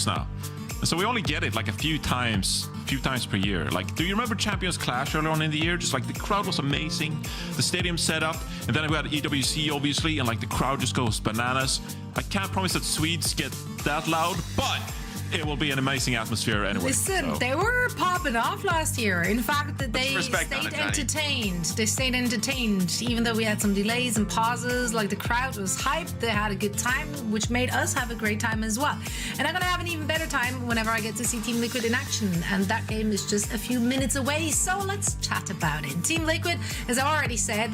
now. So we only get it like a few times per year. Like, do you remember Champions Clash earlier on in the year? Just like the crowd was amazing, the stadium set up, and then we had EWC obviously, and like the crowd just goes bananas. I can't promise that Swedes get that loud, but it will be an amazing atmosphere anyway. Listen, they were popping off last year. In fact, they stayed entertained. They stayed entertained, even though we had some delays and pauses. Like, the crowd was hyped. They had a good time, which made us have a great time as well. And I'm going to have an even better time whenever I get to see Team Liquid in action. And that game is just a few minutes away. So let's chat about it. Team Liquid, as I already said,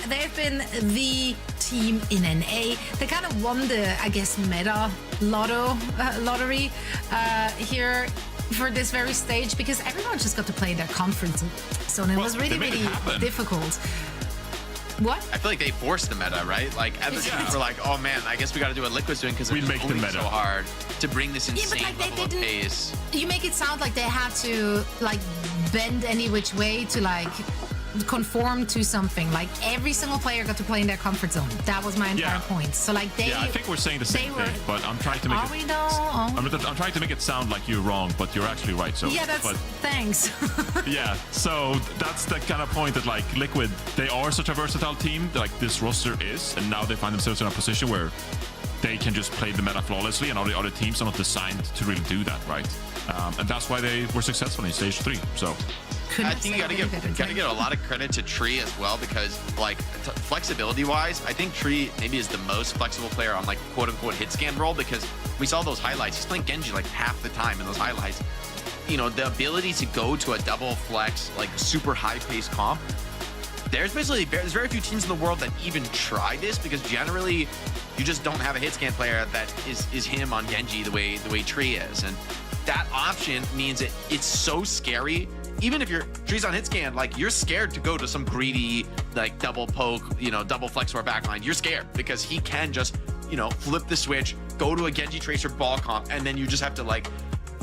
they've been the team in NA. They kind of won the, I guess, meta lottery here for this very stage, because everyone just got to play their conference zone. It was really difficult. What? I feel like they forced the meta, right? Like, other teams were like, oh man, I guess we got to do what Liquid's doing because they're moving so hard to bring this insane level of pace. You make it sound like they had to like bend any which way to like conform to something. Like, every single player got to play in their comfort zone. That was my entire point. So like I think we're saying the same thing, but I'm trying to make I'm trying to make it sound like you're wrong, but you're actually right. So thanks. Yeah, so that's the kind of point that like Liquid, they are such a versatile team, like this roster is, and now they find themselves in a position where they can just play the meta flawlessly, and all the other teams are not designed to really do that, right? And that's why they were successful in stage 3. So I think you gotta give a lot of credit to Tree as well, because like flexibility wise, I think Tree maybe is the most flexible player on like quote unquote hit scan role, because we saw those highlights. He's playing Genji like half the time in those highlights. You know, the ability to go to a double flex, like super high pace comp. There's very few teams in the world that even try this, because generally you just don't have a hit scan player that is him on Genji the way Tree is, and that option means it's so scary. Even if your Tree's on hit scan, like, you're scared to go to some greedy like double poke, you know, double flex or backline. You're scared because he can just, you know, flip the switch, go to a Genji Tracer ball comp, and then you just have to like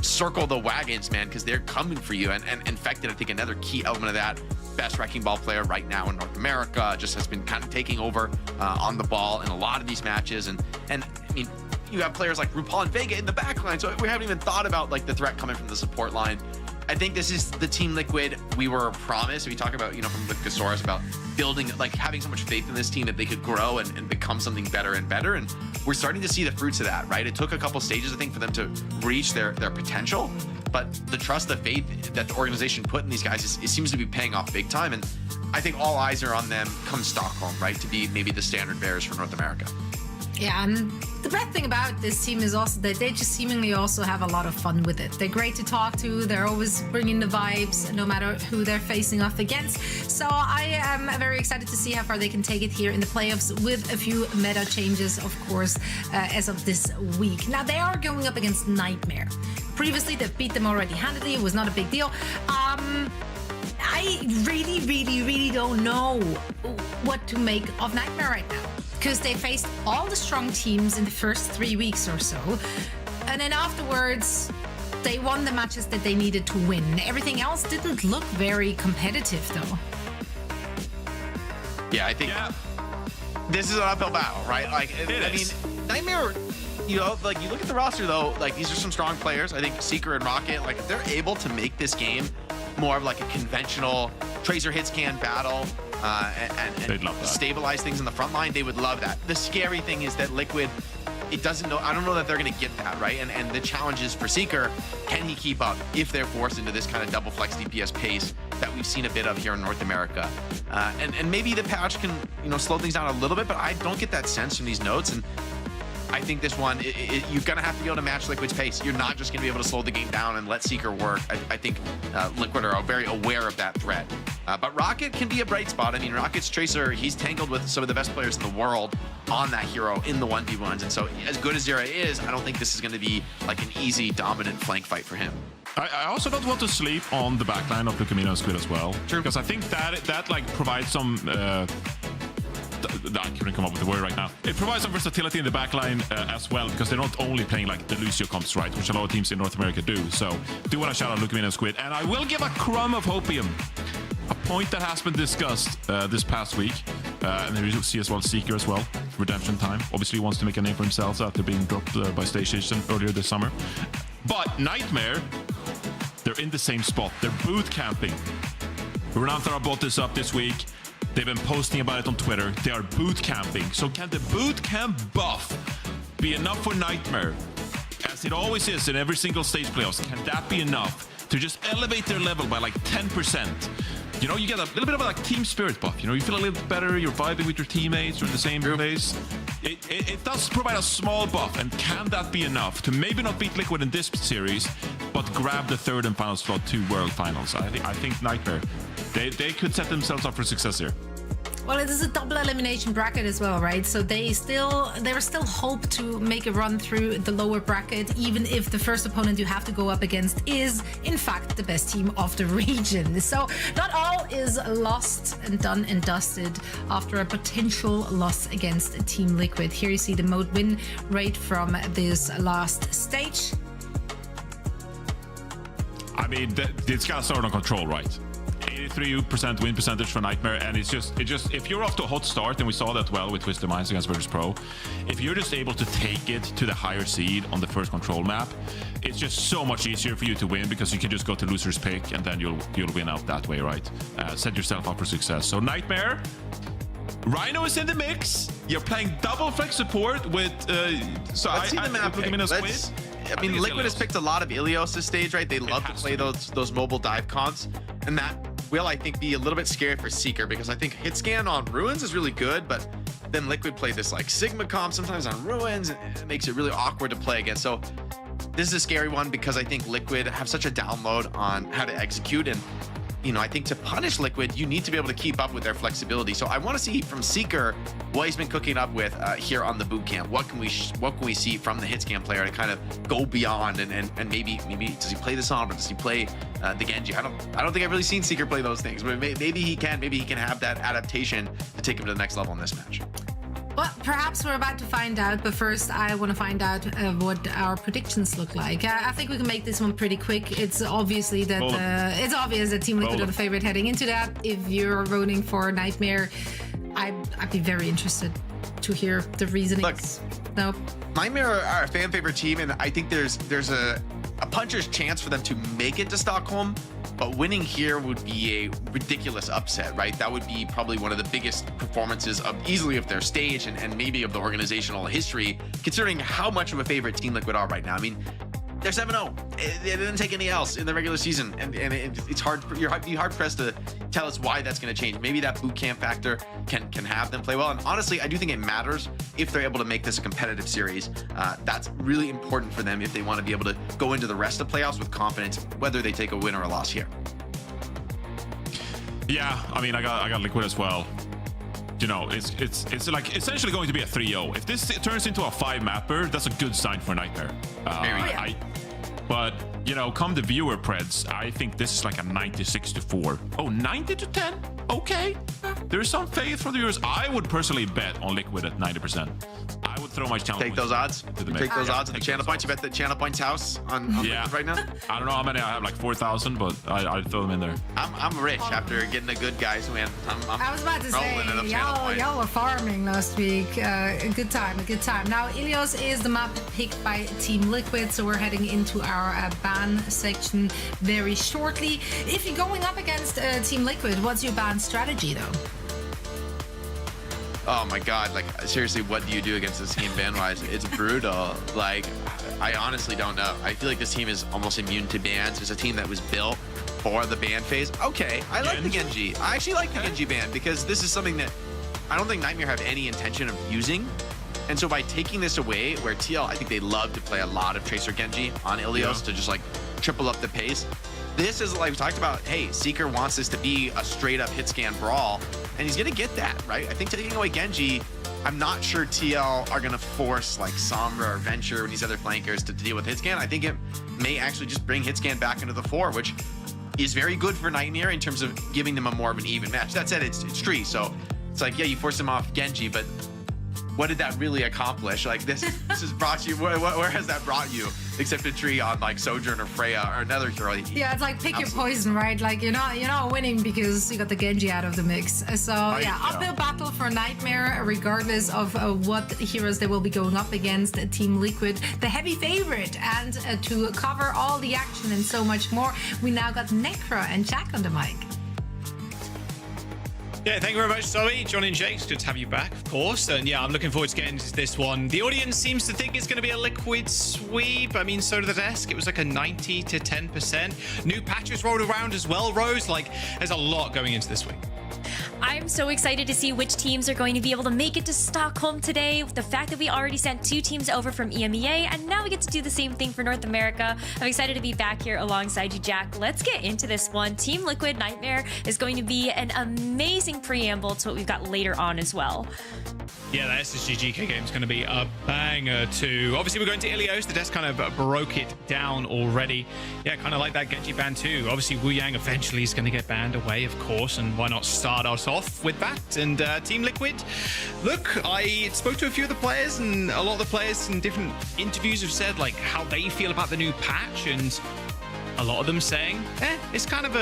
circle the wagons, man, because they're coming for you. And Infected, I think, another key element of that, best wrecking ball player right now in North America, just has been kind of taking over on the ball in a lot of these matches. And I mean, you have players like RuPaul and Vega in the backline, so we haven't even thought about like the threat coming from the support line. I think this is the Team Liquid we were promised. We talk about, you know, from the Gasoras about building, like having so much faith in this team that they could grow and become something better and better. And we're starting to see the fruits of that, right? It took a couple stages, I think, for them to reach their potential. But the trust, the faith that the organization put in these guys, it seems to be paying off big time. And I think all eyes are on them come Stockholm, right? To be maybe the standard bearers for North America. Yeah, and the best thing about this team is also that they just seemingly also have a lot of fun with it. They're great to talk to. They're always bringing the vibes, no matter who they're facing off against. So I am very excited to see how far they can take it here in the playoffs, with a few meta changes, of course, as of this week. Now, they are going up against Nightmare. Previously, they've beat them already handedly. It was not a big deal. I really don't know what to make of Nightmare right now, because they faced all the strong teams in the first 3 weeks or so, and then afterwards they won the matches that they needed to win. Everything else didn't look very competitive, though. Yeah, I think this is an uphill battle, right? Like, I mean, Nightmare, you know, like, you look at the roster though, like, these are some strong players. I think Seeker and Rocket, like, if they're able to make this game more of like a conventional Tracer hit scan battle, and stabilize things in the front line, they would love that. The scary thing is that Liquid, I don't know that they're going to get that, right? And the challenge is for Seeker, can he keep up if they're forced into this kind of double flex DPS pace that we've seen a bit of here in North America? And maybe the patch can, you know, slow things down a little bit, but I don't get that sense from these notes. And I think this one, you're going to have to be able to match Liquid's pace. You're not just going to be able to slow the game down and let Seeker work. I think Liquid are very aware of that threat. But Rocket can be a bright spot. I mean, Rocket's Tracer, he's tangled with some of the best players in the world on that hero in the 1v1s. And so as good as Zera is, I don't think this is going to be like an easy, dominant flank fight for him. I also don't want to sleep on the backline of Lucamino and Squid as well. True. Because I think that like provides some... I couldn't come up with the word right now. It provides some versatility in the backline as well, because they're not only playing like the Lucio comps, right, which a lot of teams in North America do. So do want to shout out Lucamino and Squid. And I will give a crumb of hopium, a point that has been discussed this past week, and we see as well Seeker as well. redemption time. Obviously, he wants to make a name for himself after being dropped by Station earlier this summer. But Nightmare, they're in the same spot. They're boot camping. Rialto brought this up this week. They've been posting about it on Twitter. They are boot camping. So can the boot camp buff be enough for Nightmare? As it always is in every single stage playoffs, can that be enough to just elevate their level by like 10%? You know, you get a little bit of a like team spirit buff. You know, you feel a little bit better. You're vibing with your teammates. You're in the same place. It does provide a small buff. And can that be enough to maybe not beat Liquid in this series, but grab the third and final slot to World Finals? I think Nightmare, they could set themselves up for success here. Well, it is a double elimination bracket as well, right? So there still hope to make a run through the lower bracket, even if the first opponent you have to go up against is, in fact, the best team of the region. So not all is lost and done and dusted after a potential loss against Team Liquid. Here you see the mode win rate from this last stage. I mean, it's got to start on control, right? 83% win percentage for Nightmare, and it's just if you're off to a hot start, and we saw that well with Twisted Minds against Virtus Pro, if you're just able to take it to the higher seed on the first control map, it's just so much easier for you to win because you can just go to loser's pick and then you'll win out that way, right? Set yourself up for success. So Nightmare, Rhino is in the mix. You're playing double flex support with so I see the map pick. I mean, Liquid has picked a lot of Ilios this stage, right? They love to play those mobile dive cons, and that will, I think, be a little bit scary for Seeker, because I think hit scan on Ruins is really good, but then Liquid play this like Sigma comp sometimes on Ruins, and it makes it really awkward to play against. So this is a scary one because I think Liquid have such a download on how to execute, and you know, I think to punish Liquid, you need to be able to keep up with their flexibility. So I want to see from Seeker what he's been cooking up with here on the boot camp. What can we see from the hitscan player to kind of go beyond and maybe does he play the Sombra? Does he play the Genji? I don't think I've really seen Seeker play those things, but maybe he can have that adaptation to take him to the next level in this match. Well, perhaps we're about to find out, but first I want to find out what our predictions look like. I think we can make this one pretty quick. It's obviously that it's obvious that Team Liquid are the favorite heading into that. If you're voting for Nightmare, I'd be very interested to hear the reasoning. Look, no, Nightmare are a fan favorite team, and I think there's a puncher's chance for them to make it to Stockholm. But winning here would be a ridiculous upset, right? That would be probably one of the biggest performances easily of their stage and maybe of the organizational history, considering how much of a favorite Team Liquid are right now. I mean, they're 7-0. They didn't take any else in the regular season, and it's hard. You're hard pressed to tell us why that's going to change. Maybe that boot camp factor can have them play well. And honestly, I do think it matters if they're able to make this a competitive series. That's really important for them if they want to be able to go into the rest of playoffs with confidence, whether they take a win or a loss here. Yeah, I mean, I got Liquid as well. You know, it's like essentially going to be a 3-0. If this turns into a 5-mapper, that's a good sign for Nightmare. But, you know, come the viewer preds, I think this is like a 96-4. Oh, 90-10? Okay. There's some faith from the viewers. I would personally bet on Liquid at 90%. I would throw my channel points. Take those odds. Take those odds at the channel points. You bet the channel points house on right now? I don't know how many. I have like 4,000, but I'd throw them in there. I'm rich after getting a good guys win. I was about to say, y'all were farming last week. A good time. Now, Ilios is the map picked by Team Liquid, so we're heading into our ban section very shortly. If you're going up against Team Liquid, what's your ban strategy, though? Oh my God, like seriously, what do you do against this team ban-wise? It's brutal. Like, I honestly don't know. I feel like this team is almost immune to bans. It's a team that was built for the ban phase. Okay, I like the Genji. I actually like the Genji ban because this is something that I don't think Nightmare have any intention of using. And so by taking this away, where TL, I think they love to play a lot of Tracer Genji on Ilios to just like triple up the pace. This is like we talked about, hey, Seeker wants this to be a straight up hit scan brawl, and he's gonna get that, right? I think taking away Genji, I'm not sure TL are gonna force like Sombra or Venture and these other flankers to deal with hit scan. I think it may actually just bring hit scan back into the fore, which is very good for Nightmare in terms of giving them a more of an even match. That said, it's Tree, so it's like, yeah, you force him off Genji, but what did that really accomplish? Like this has brought you, where has that brought you? Except a tree on like Sojourn or Freya or another hero. Yeah, it's like pick your poison, right? Like you're not winning because you got the Genji out of the mix. So yeah, uphill battle for Nightmare, regardless of what heroes they will be going up against. Team Liquid, the heavy favorite, and to cover all the action and so much more, we now got Necra and Jack on the mic. Yeah, thank you very much, Zoe. John and Jake, it's good to have you back, of course. And yeah, I'm looking forward to getting into this one. The audience seems to think it's going to be a Liquid sweep. I mean, so did the desk. It was like a 90 to 10%. New patches rolled around as well, Rose. Like, there's a lot going into this week. I'm so excited to see which teams are going to be able to make it to Stockholm today. With the fact that we already sent 2 teams over from EMEA, and now we get to do the same thing for North America. I'm excited to be back here alongside you, Jack. Let's get into this one. Team Liquid Nightmare is going to be an amazing preamble to what we've got later on as well. Yeah, the SSG GK game is going to be a banger too. Obviously, we're going to Ilios. The desk kind of broke it down already. Yeah, kind of like that Genji ban too. Obviously, Wu Yang eventually is going to get banned away, of course, and why not start us off with that? And Team Liquid, look, I spoke to a few of the players, and a lot of the players in different interviews have said like how they feel about the new patch, and a lot of them saying, it's kind of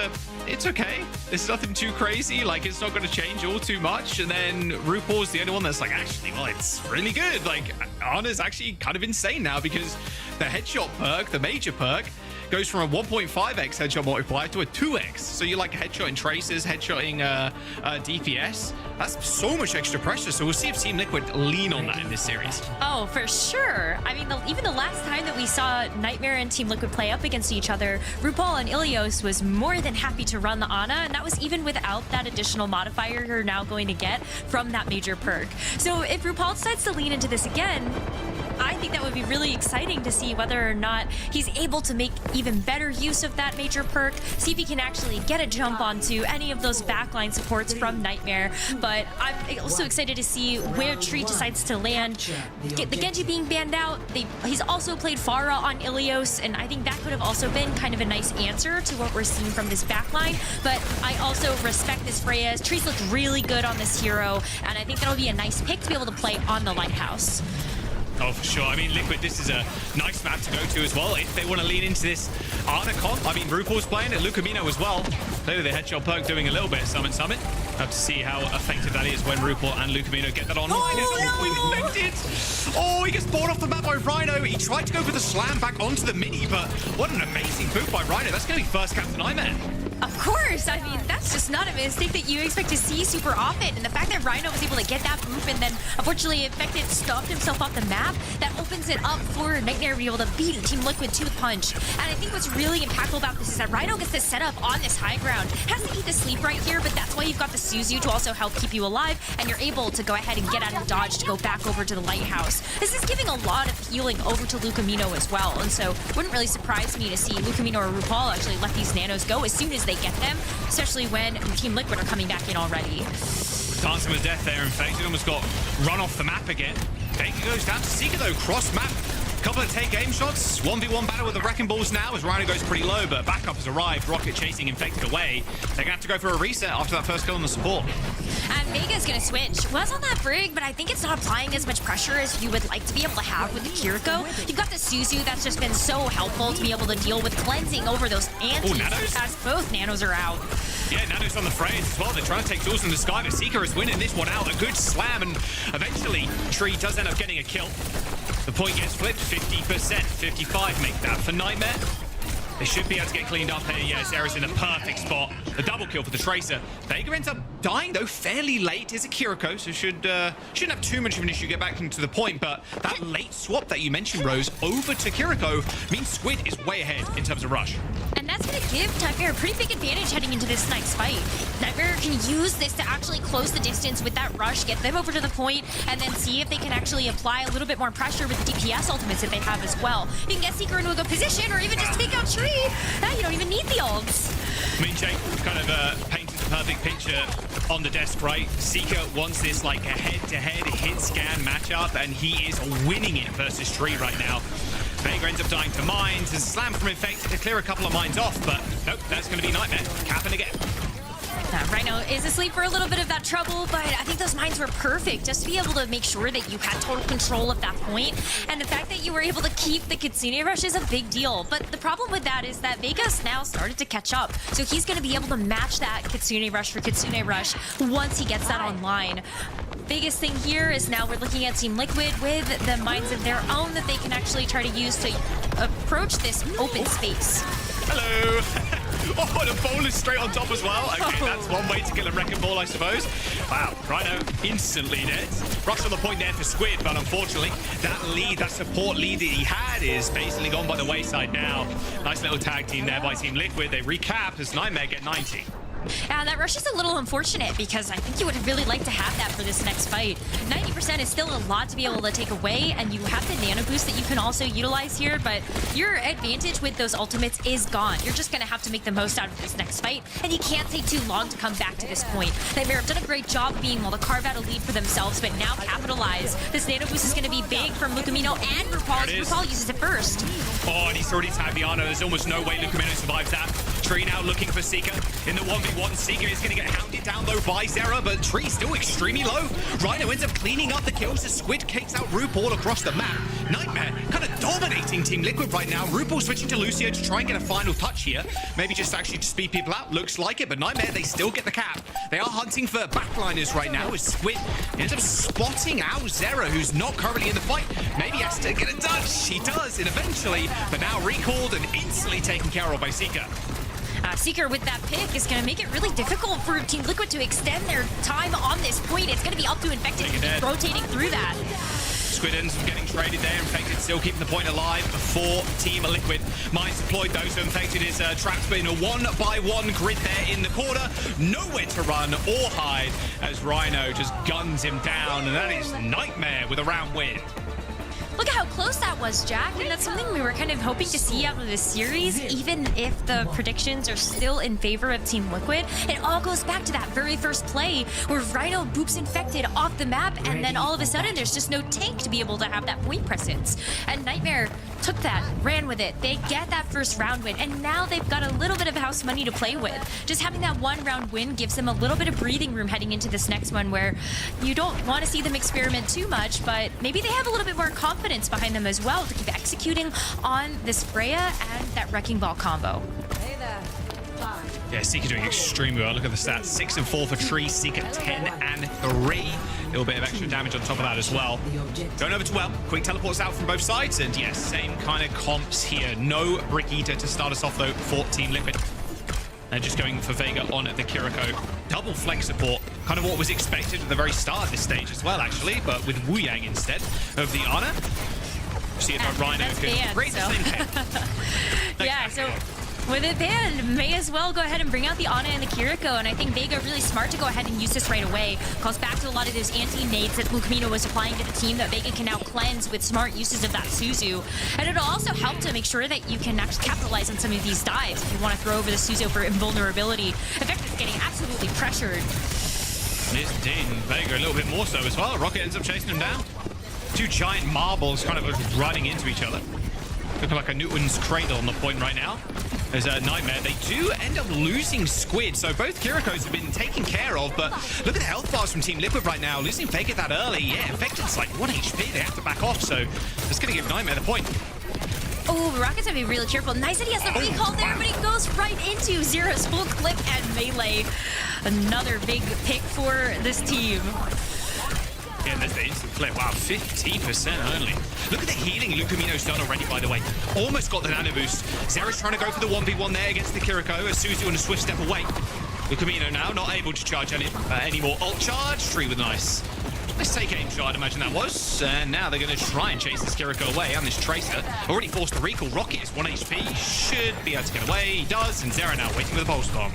it's okay. There's nothing too crazy. Like, it's not going to change all too much. And then RuPaul's the only one that's like, actually, well, it's really good. Like, Ana's actually kind of insane now because the headshot perk, the major perk, goes from a 1.5x headshot multiplier to a 2x. So you're like headshotting traces, headshotting DPS. That's so much extra pressure. So we'll see if Team Liquid lean on that in this series. Oh, for sure. I mean, even the last time that we saw Nightmare and Team Liquid play up against each other, RuPaul and Ilios was more than happy to run the Ana, and that was even without that additional modifier you're now going to get from that major perk. So if RuPaul decides to lean into this again, I think that would be really exciting to see whether or not he's able to make even better use of that major perk, see if he can actually get a jump onto any of those backline supports from Nightmare. But I'm also excited to see where Tree decides to land. The Genji being banned out, he's also played Pharah on Ilios, and I think that could have also been kind of a nice answer to what we're seeing from this backline. But I also respect this Freya. Tree's looked really good on this hero, and I think that'll be a nice pick to be able to play on the Lighthouse. Oh, for sure. I mean, Liquid, this is a nice map to go to as well if they want to lean into this Ana comp. I mean, RuPaul's playing it, Lucamino as well. Clearly, the headshot perk doing a little bit of Summit. Have to see how effective that is when RuPaul and Lucamino get that on. Oh, he gets bought off the map by Rhino. He tried to go for the slam back onto the mini, but what an amazing boot by Rhino. That's going to be first Captain Nightmare. Of course. I mean, that's just not a mistake that you expect to see super often. And the fact that Rhino was able to get that boop and then unfortunately Infected stomped himself off the map, that opens it up for Nightmare to be able to beat Team Liquid to the punch. And I think what's really impactful about this is that Rhino gets to set up on this high ground. Has to eat the sleep right here, but that's why you've got the Suzu to also help keep you alive, and you're able to go ahead and get out of dodge to go back over to the Lighthouse. This is giving a lot of healing over to Lucamino as well, and so it wouldn't really surprise me to see Lucamino or RuPaul actually let these nanos go as soon as they get them, especially when Team Liquid are coming back in already. Dancing with death there, Infected almost got run off the map again. Baker goes down to Seeker though, cross map. Couple of take aim shots, 1v1 battle with the Wrecking Balls now as Rhino goes pretty low, but backup has arrived. Rocket chasing Infected away. They're gonna have to go for a reset after that first kill on the support. And Vega's gonna switch. Was on that Brig, but I think it's not applying as much pressure as you would like to be able to have with the Kiriko. You've got the Suzu that's just been so helpful to be able to deal with cleansing over those antis as both nanos are out. Yeah, Nanos on the phrase as well. They're trying to take tools in the sky, but Seeker is winning this one out. A good slam, and eventually Tree does end up getting a kill. The point gets flipped, 50%, 55 make that for Nightmare. They should be able to get cleaned up here. Yes, Era's in the perfect spot. The double kill for the Tracer. Vega ends up dying, though, fairly late. Is a Kiriko, so shouldn't have too much of an issue to get back into the point. But that late swap that you mentioned, Rose, over to Kiriko means Squid is way ahead in terms of rush. And that's going to give Nightmare a pretty big advantage heading into this next fight. Nightmare can use this to actually close the distance with that rush, get them over to the point, and then see if they can actually apply a little bit more pressure with the DPS ultimates that they have as well. You can get Seeker into a good position, or even just take out Tree. Now you don't even need the ults. I mean, Jake kind of painted the perfect picture on the desk, right? Seeker wants this like a head-to-head hit scan matchup, and he is winning it versus Tree right now. Vega ends up dying to mines, and slam from Infected to clear a couple of mines off, but nope, that's going to be Nightmare. Capping again. Rhino is asleep for a little bit of that trouble, but I think those mines were perfect just to be able to make sure that you had total control of that point. And the fact that you were able to keep the Kitsune Rush is a big deal. But the problem with that is that Vega's now started to catch up. So he's going to be able to match that Kitsune Rush for Kitsune Rush once he gets that online. Biggest thing here is now we're looking at Team Liquid with the mines of their own that they can actually try to use to approach this open space. Hello. Oh, and a ball is straight on top as well. Okay, that's one way to kill a wrecking ball, I suppose. Wow, Rhino instantly dead. Rush on the point there for Squid, but unfortunately, that lead, that support lead that he had is basically gone by the wayside now. Nice little tag team there by Team Liquid. They recap as Nightmare get 90. Yeah, that rush is a little unfortunate because I think you would really like to have that for this next fight. 90% is still a lot to be able to take away, and you have the nano boost that you can also utilize here, but your advantage with those ultimates is gone. You're just going to have to make the most out of this next fight, and you can't take too long to come back to this point. Nightmare have done a great job being able to carve out a lead for themselves, but now capitalize. This nano boost is going to be big from Lucamino and RuPaul. RuPaul uses it first. Oh, and he's already tagged the Ana. There's almost no way Lucamino survives that. Tree now looking for Seeker in the 1v1. Seeker is going to get hounded down though by Zera, but Tree still extremely low. Rhino ends up cleaning up the kills as Squid kicks out RuPaul across the map. Nightmare kind of dominating Team Liquid right now. RuPaul switching to Lucio to try and get a final touch here. Maybe just actually to speed people out. Looks like it, but Nightmare, they still get the cap. They are hunting for backliners right now as Squid ends up spotting out Zera, who's not currently in the fight. Maybe he has to get a touch. He does, and eventually, but now recalled and instantly taken care of by Seeker. Seeker with that pick is going to make it really difficult for Team Liquid to extend their time on this point. It's going to be up to Infected to keep rotating through that. Squid ends up getting traded there. Infected still keeping the point alive for Team Liquid. Mines deployed though, so Infected is trapped in a one-by-one grid there in the corner. Nowhere to run or hide as Rhino just guns him down, and that is Nightmare with a round win. Look at how close that was, Jack, and that's something we were kind of hoping to see out of this series, even if the predictions are still in favor of Team Liquid. It all goes back to that very first play where Rhino boops Infected off the map, and then all of a sudden there's just no tank to be able to have that point presence. And Nightmare took that, ran with it. They get that first round win, and now they've got a little bit of house money to play with. Just having that one round win gives them a little bit of breathing room heading into this next one where you don't want to see them experiment too much, but maybe they have a little bit more confidence behind them as well to keep executing on this Freya and that Wrecking Ball combo. Hey there. Yeah, Seeker doing extremely well. Look at the stats. 6 and 4 for Tree. Seeker 10 and 3. A little bit of extra damage on top of that as well. Going over to Well. Quick teleports out from both sides. And yes, same kind of comps here. No Brick Eater to start us off though for Team Liquid. They're just going for Vega on the Kiriko. Double flex support. Kind of what was expected at the very start of this stage as well, actually. But with Wu Yang instead of the Ana. See if Rhino can create the same pair. Yeah, so with it banned, may as well go ahead and bring out the Ana and the Kiriko, and I think Vega really smart to go ahead and use this right away. Calls back to a lot of those anti-nades that Lucamino was applying to the team that Vega can now cleanse with smart uses of that Suzu. And it'll also help to make sure that you can actually capitalize on some of these dives if you want to throw over the Suzu for invulnerability. Effectively getting absolutely pressured. It's Dean Vega a little bit more so as well. Rocket ends up chasing him down. Two giant marbles kind of running into each other. Looking like a Newton's cradle on the point right now. There's a Nightmare. They do end up losing Squid, so both Kirikos have been taken care of, but look at the health bars from Team Liquid right now. Losing Vega that early. Yeah, Infected's like 1 HP. They have to back off, so it's going to give Nightmare the point. Oh, Rocket's gonna be really careful. Nice that he has the recall there, but he goes right into Zero's full clip and melee. Another big pick for this team. Yeah, there's the instant flip. Wow, 15% only. Look at the healing Lucamino's done already, by the way. Almost got the nano boost. Zera's trying to go for the 1v1 there against the Kiriko. As Suzu on a swift step away. Lucamino now not able to charge any more ult charge. Tree with a nice take aim shot, I'd imagine that was. And now they're going to try and chase this Kiriko away. And this Tracer already forced the recall. Rocket is 1 HP. Should be able to get away. He does. And Zera now waiting with a pulse bomb.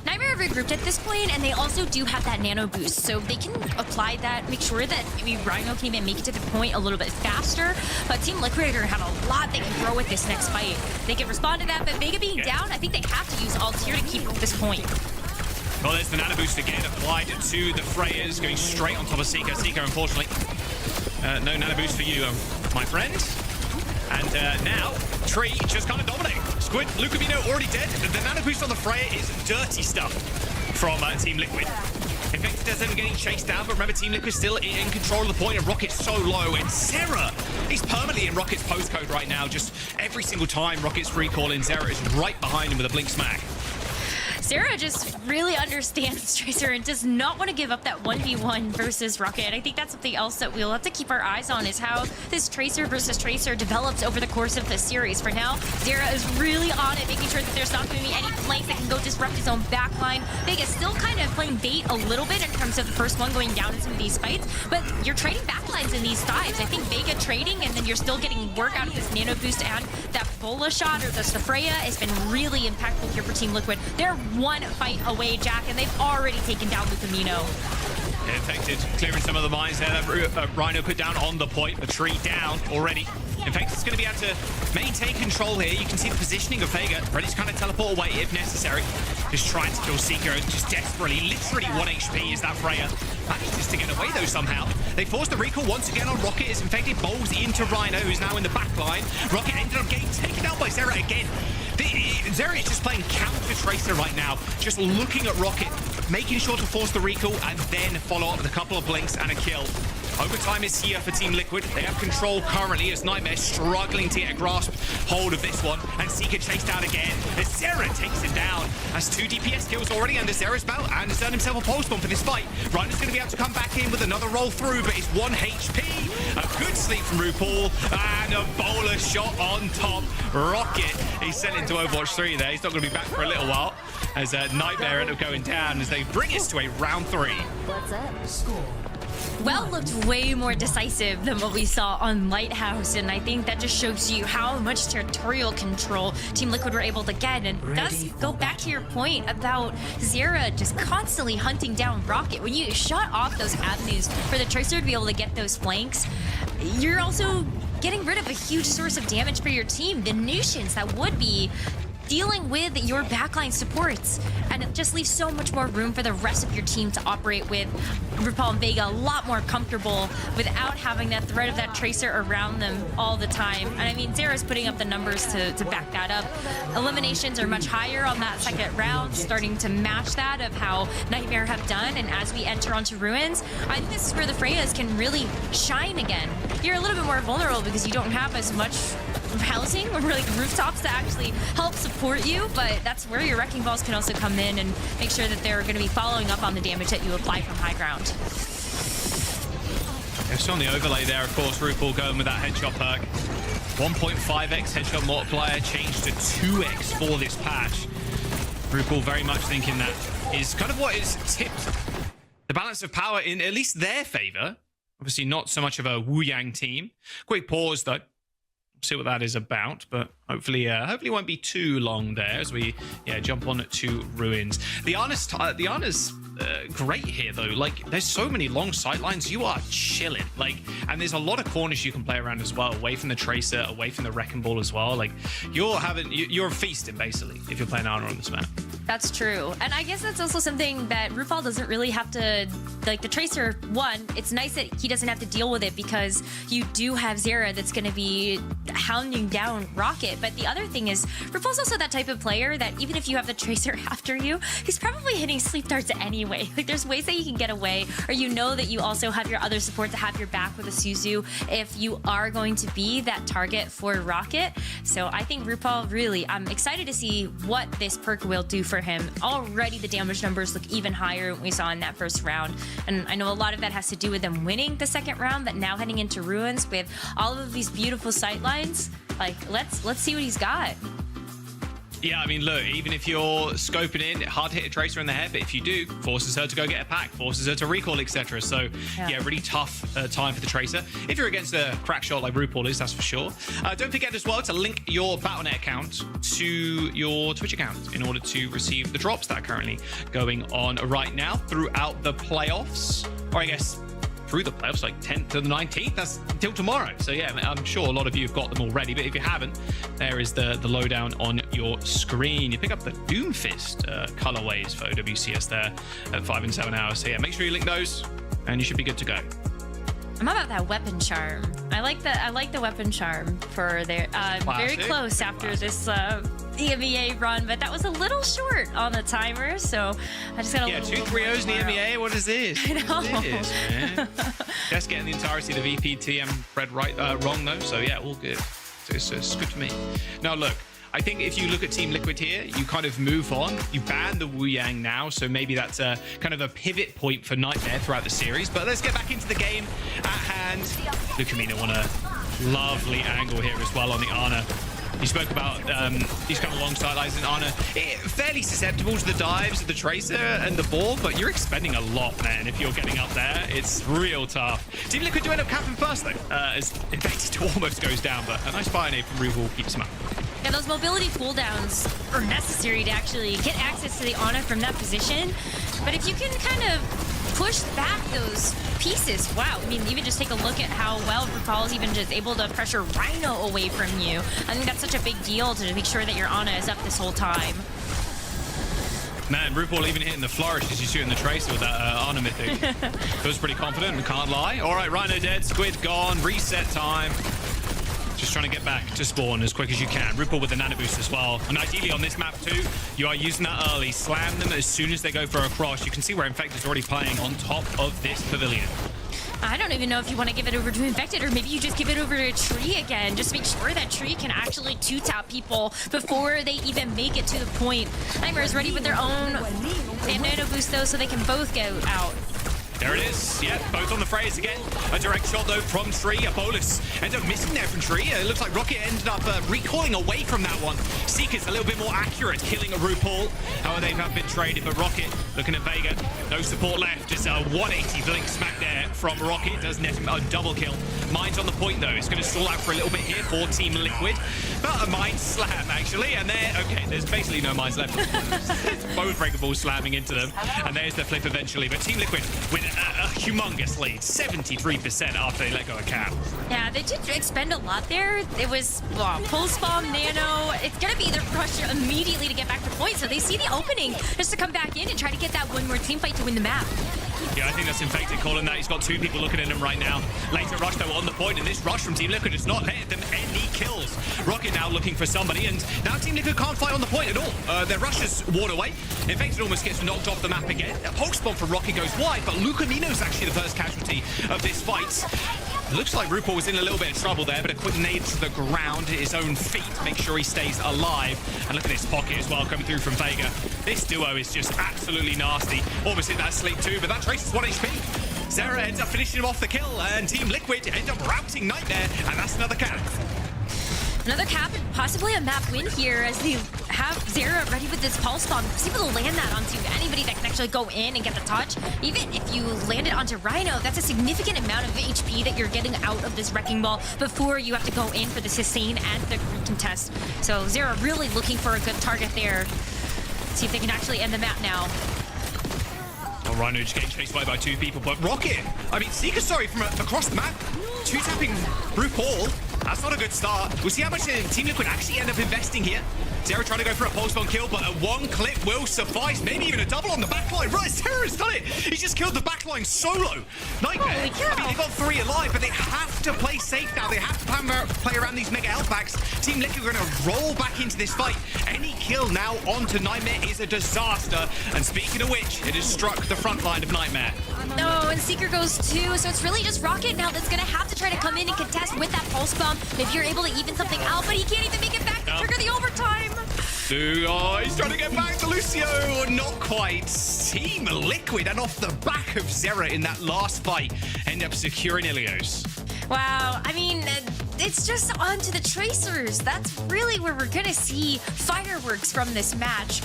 Nightmare have regrouped at this point, and they also do have that nano boost, so they can apply that, make sure that maybe Rhino can even make it to the point a little bit faster. But Team Liquid have a lot they can throw at this next fight. They can respond to that, but Vega being down, I think they have to use ults here to keep this point. Well, there's the nano boost again applied to the Freyas, going straight on top of Seeker. Seeker, unfortunately, no nano boost for you, my friend. And now, Tree just kind of dominating. Squid, Lucamino already dead. The nano boost on the Freya is dirty stuff. from Team Liquid. Infected doesn't getting chased down, but remember, Team Liquid still in control of the point, and Rocket's so low. And Zera, he's permanently in Rocket's postcode right now. Just every single time Rocket's recalling, Zera is right behind him with a blink smack. Zera just really understands Tracer and does not want to give up that 1v1 versus Rocket. And I think that's something else that we'll have to keep our eyes on, is how this Tracer versus Tracer develops over the course of the series. For now, Zera is really on it, making sure that there's not going to be any flanks that can go disrupt his own backline. Vega's still kind of playing bait a little bit in terms of the first one going down in some of these fights, but you're trading backlines in these dives. I think Vega trading, and then you're still getting work out of this nano boost, and that Bola shot or the Freya has been really impactful here for Team Liquid. They're one fight away, Jack, and they've already taken down Lucamino. Infected clearing some of the mines there that Rhino put down on the point. The tree down already. Infected's going to be able to maintain control here. You can see the positioning of Vega, ready to kind of teleport away if necessary. Just trying to kill Seeker, just desperately, literally 1 HP is that Freya. Manages to get away though somehow. They force the recall once again on Rocket as Infected bowls into Rhino, who's now in the back line. Rocket ended up getting taken out by Zera again. Zera is just playing counter Tracer right now, just looking at Rocket, making sure to force the recall and then follow up with a couple of blinks and a kill. Overtime is here for Team Liquid. They have control currently as Nightmare struggling to get a grasp hold of this one, and Seeker chased out again as Zera takes him down. Has 2 DPS kills already under Zera's belt and has earned himself a pulse bomb for this fight. Rhino's going to be able to come back in with another roll through, but it's 1 HP. A good sleep from RuPaul and a bowler shot on top. Rocket, he's sent into Overwatch 3 there. He's not going to be back for a little while as Nightmare end up going down as they bring us to a round 3. What's up? Score. Well, looked way more decisive than what we saw on Lighthouse, and I think that just shows you how much territorial control Team Liquid were able to get. And does go back to your point about Zera just constantly hunting down Rocket. When you shut off those avenues for the Tracer to be able to get those flanks, you're also getting rid of a huge source of damage for your team. The nuisance that would be dealing with your backline supports, and it just leaves so much more room for the rest of your team to operate with. RuPaul and Vega a lot more comfortable without having that threat of that Tracer around them all the time. And I mean, Zera's putting up the numbers to back that up. Eliminations are much higher on that second round, starting to match that of how Nightmare have done. And as we enter onto Ruins, I think this is where the Freyas can really shine again. You're a little bit more vulnerable because you don't have as much housing or like rooftops to actually help support you, but that's where your wrecking balls can also come in and make sure that they're going to be following up on the damage that you apply from high ground. It's on the overlay there, of course. RuPaul going with that headshot perk. 1.5x headshot multiplier changed to 2x for this patch. RuPaul very much thinking that is kind of what is tipped the balance of power in at least their favor. Obviously not so much of a Wu Yang team. Quick pause though. See what that is about, but hopefully it won't be too long there as we jump on to Ruins. The Ana's great here though. Like, there's so many long sight lines. You are chilling, like, and there's a lot of corners you can play around as well, away from the Tracer, away from the Wrecking Ball as well. Like, you're feasting basically if you're playing Ana on this map. That's true. And I guess that's also something that RuPaul doesn't really have to, like the Tracer, one, it's nice that he doesn't have to deal with it because you do have Zera that's going to be hounding down Rocket. But the other thing is, RuPaul's also that type of player that even if you have the Tracer after you, he's probably hitting sleep darts anyway. Like, there's ways that you can get away, or you know that you also have your other support to have your back with a Suzu if you are going to be that target for Rocket. So I think RuPaul really, I'm excited to see what this perk will do for him. Already the damage numbers look even higher than we saw in that first round, and I know a lot of that has to do with them winning the second round, but now heading into Ruins with all of these beautiful sight lines, like, let's see what he's got. Yeah, I mean, look, even if you're scoping in, hard to hit a Tracer in the head, but if you do, forces her to go get a pack, forces her to recall, etc. So, yeah, really tough time for the Tracer. If you're against a crack shot like RuPaul is, that's for sure. Don't forget as well to link your Battle.net account to your Twitch account in order to receive the drops that are currently going on right now throughout the playoffs. Or I guess through the playoffs, like 10th to the 19th, that's until tomorrow. So yeah, I'm sure a lot of you have got them already, but if you haven't, there is the lowdown on your screen. You pick up the Doomfist colorways for OWCS there at 5 and 7 hours. So yeah, make sure you link those and you should be good to go. I'm about that weapon charm. I like the weapon charm for their very close after this EMEA run, but that was a little short on the timer, so I just got a little... 2 3-0s in the EMEA? What is this? I know. What is this, man? Just getting the entirety of the VPTM read wrong, though, so yeah, all good. So it's good for me. Now, look, I think if you look at Team Liquid here, you kind of move on. You ban the Wu Yang now, so maybe that's a kind of a pivot point for Nightmare throughout the series. But let's get back into the game at hand. Lucamino on a lovely angle here as well on the Ana. You spoke about these kind of long sidelines in Ana. Fairly susceptible to the dives of the Tracer and the ball, but you're expending a lot, man, if you're getting up there. It's real tough. Team Liquid do end up capping first, though, as Infected almost goes down, but a nice fire nade from Ruval keeps him up. Yeah, those mobility cooldowns are necessary to actually get access to the Ana from that position. But if you can kind of push back those pieces, wow. I mean, even just take a look at how well RuPaul is even just able to pressure Rhino away from you. I think that's such a big deal to make sure that your Ana is up this whole time. Man, RuPaul even hitting the flourish as you shoot in the Tracer with that Ana mythic. Feels pretty confident, can't lie. All right, Rhino dead, Squid gone, reset time. Just trying to get back to spawn as quick as you can. RuPaul with the nano boost as well. And ideally on this map too, you are using that early. Slam them as soon as they go for a cross. You can see where Infected's already playing on top of this pavilion. I don't even know if you want to give it over to Infected, or maybe you just give it over to Tree again. Just make sure that Tree can actually two-tap people before they even make it to the point. Nightmare is ready with their own nano boost though, so they can both go out. There it is. Yeah, both on the phrase again. A direct shot, though, from Tree. A bolus ends up missing there from Tree. It looks like Rocket ended up recoiling away from that one. Seeker's a little bit more accurate, killing a RuPaul. However, they have been traded, but Rocket looking at Vega. No support left. Just a 180 blink smack there from Rocket. Does net him a double kill. Mine's on the point, though. It's going to stall out for a little bit here for Team Liquid. But a mine slam, actually. And there, okay, there's basically no mines left. Both breakables slamming into them. And there's the flip eventually. But Team Liquid with a humongous lead, 73% after they let go of Cap. Yeah, they did expend a lot there. It was pulse bomb, nano. It's gonna be their rush immediately to get back to point, so they see the opening just to come back in and try to get that one more team fight to win the map. Yeah, I think that's Infected calling that. He's got 2 people looking at him right now. Later rush, though, on the point, and this rush from Team Liquid has not let them any kills. Rocket now looking for somebody, and now Team Liquid can't fight on the point at all. Their rush has worn away. Infected almost gets knocked off the map again. A pulse bomb from Rocket goes wide, but Lucamino's actually the first casualty of this fight. Looks like RuPaul was in a little bit of trouble there, but a quick nade to the ground at his own feet to make sure he stays alive. And look at this pocket as well coming through from Vega. This duo is just absolutely nasty. Almost hit that sleep too, but that Trace is 1 HP. Zera ends up finishing him off the kill, and Team Liquid end up routing Nightmare, and that's another cap. Another cap and possibly a map win here as they have Zera ready with this pulse bomb. He's able to land that onto anybody that can actually go in and get the touch. Even if you land it onto Rhino, that's a significant amount of HP that you're getting out of this Wrecking Ball before you have to go in for the sustain and the contest. So Zera really looking for a good target there. See if they can actually end the map now. Oh, Rhino just getting chased by 2 people, but Rocket, I mean, Seeker, sorry, from across the map, 2-tapping RuPaul. That's not a good start. We'll see how much Team Liquid actually end up investing here. Zera trying to go for a pulse bomb kill, but a 1 clip will suffice. Maybe even a double on the backline. Right, Zera's done it. He's just killed the backline solo. Nightmare. I mean, they got 3 alive, but they have to play safe now. They have to play around these mega health packs. Team Liquid are going to roll back into this fight. Any kill now onto Nightmare is a disaster. And speaking of which, it has struck the front line of Nightmare. No, and Seeker goes too, so it's really just Rocket now that's going to have to try to come in and contest with that pulse bomb if you're able to even something out, but he can't even make it back to trigger the overtime. Oh, he's trying to get back to Lucio. Not quite. Team Liquid, and off the back of Zera in that last fight, end up securing Ilios. Wow, I mean, it's just on to the Tracers. That's really where we're going to see fireworks from this match.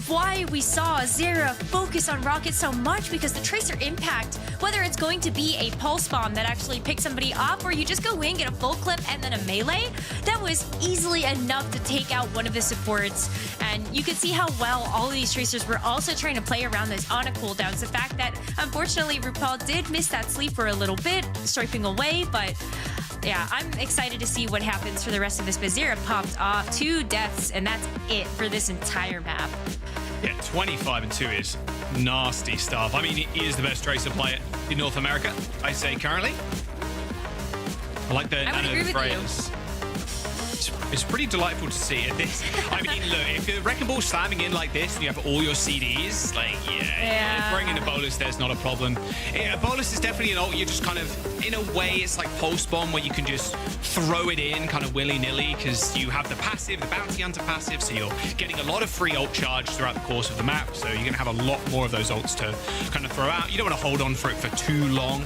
Why we saw Zera focus on Rocket so much, because the Tracer impact, whether it's going to be a pulse bomb that actually picks somebody off, or you just go in, get a full clip, and then a melee, that was easily enough to take out one of the supports. And you can see how well all of these Tracers were also trying to play around those Ana cooldowns. The fact that, unfortunately, RuPaul did miss that sleep for a little bit, striping away, but yeah, I'm excited to see what happens for the rest of this. But Zera popped off 2 deaths, and that's it for this entire map. Yeah, 25-2 is nasty stuff. I mean, he is the best Tracer player in North America, I say currently. I like the I would agree with phrase. It's pretty delightful to see it. This, I mean, look, if the Wrecking Ball's slamming in like this and you have all your CDs, like, yeah. Bringing a bolus there's not a problem. A bolus is definitely an ult. You're just kind of, in a way, it's like pulse bomb where you can just throw it in kind of willy-nilly because you have the passive, the bounty hunter passive, so you're getting a lot of free ult charge throughout the course of the map. So you're going to have a lot more of those ults to kind of throw out. You don't want to hold on for it for too long.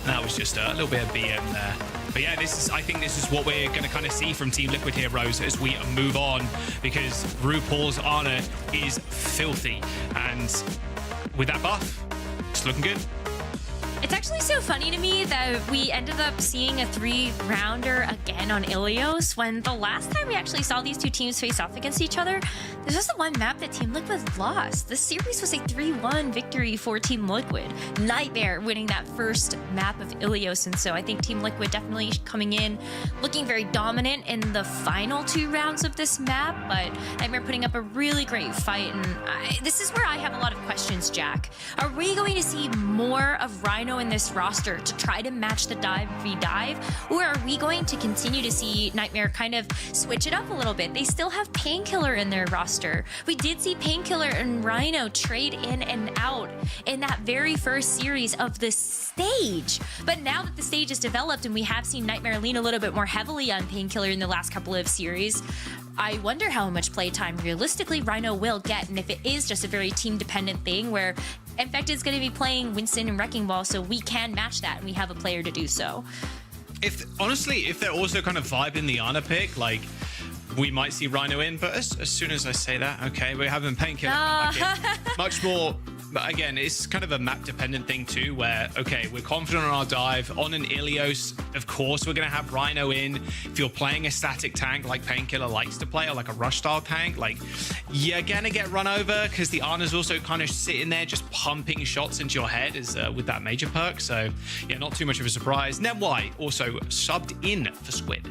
That was just a little bit of BM there. But yeah, I think this is what we're going to kind of see from Team Liquid Heroes as we move on, because RuPaul's Ana is filthy. And with that buff, it's looking good. It's actually so funny to me that we ended up seeing a 3-rounder again on Ilios when the last time we actually saw these two teams face off against each other, there's just the one map that Team Liquid lost. The series was a 3-1 victory for Team Liquid. Nightmare winning that first map of Ilios, and so I think Team Liquid definitely coming in looking very dominant in the final 2 rounds of this map, but Nightmare putting up a really great fight, and this is where I have a lot of questions, Jack. Are we going to see more of Rhino in this roster to try to match the dive v dive, or are we going to continue to see Nightmare kind of switch it up a little bit? They still have Painkiller in their roster. We did see Painkiller and Rhino trade in and out in that very first series of the stage, but now that the stage is developed and we have seen Nightmare lean a little bit more heavily on Painkiller in the last couple of series, I wonder how much playtime realistically Rhino will get, and if it is just a very team-dependent thing where Infected's going to be playing Winston and Wrecking Ball, so we can match that, and we have a player to do so. Honestly, if they're also kind of vibing the Ana pick, like, we might see Rhino in, but as soon as I say that, okay, we're having Painkiller come back in. Much more. But again, it's kind of a map-dependent thing too, where, okay, we're confident on our dive. On an Ilios, of course, we're going to have Rhino in. If you're playing a static tank like Painkiller likes to play, or like a rush-style tank, like, you're going to get run over because the Ana's also kind of sitting there just pumping shots into your head with that major perk. So, yeah, not too much of a surprise. NetY also subbed in for Squid.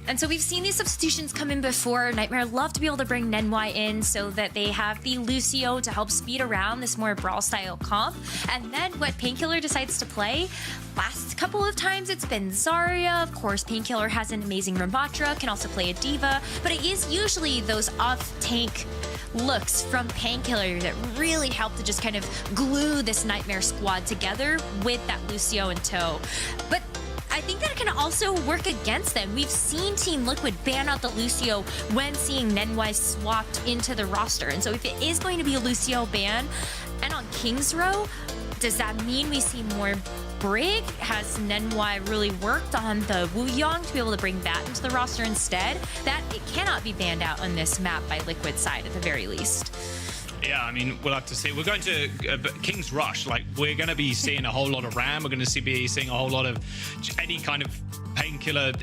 And so we've seen these substitutions come in before. Nightmare love to be able to bring NetY in so that they have the Lucio to help speed around this more brawl-style comp. And then what Painkiller decides to play, last couple of times it's been Zarya. Of course, Painkiller has an amazing Ramatra, can also play a Diva, but it is usually those off-tank looks from Painkiller that really help to just kind of glue this Nightmare squad together with that Lucio in tow. But I think that it can also work against them. We've seen Team Liquid ban out the Lucio when seeing NetY swapped into the roster. And so if it is going to be a Lucio ban, and on King's Row, does that mean we see more Brig? Has NetY really worked on the Wuyong to be able to bring that into the roster instead? That it cannot be banned out on this map by Liquid side at the very least. Yeah, I mean, we'll have to see. We're going to King's Rush. Like, we're going to be seeing a whole lot of Ram. We're going to be seeing a whole lot of any kind of Painkiller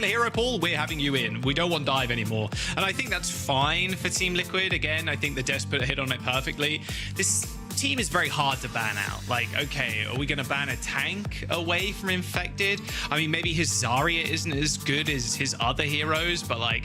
hero pool. We're having you in. We don't want dive anymore. And I think that's fine for Team Liquid. Again, I think the Despot hit on it perfectly. This team is very hard to ban out. Like, okay, are we going to ban a tank away from Infected? I mean, maybe his Zarya isn't as good as his other heroes, but like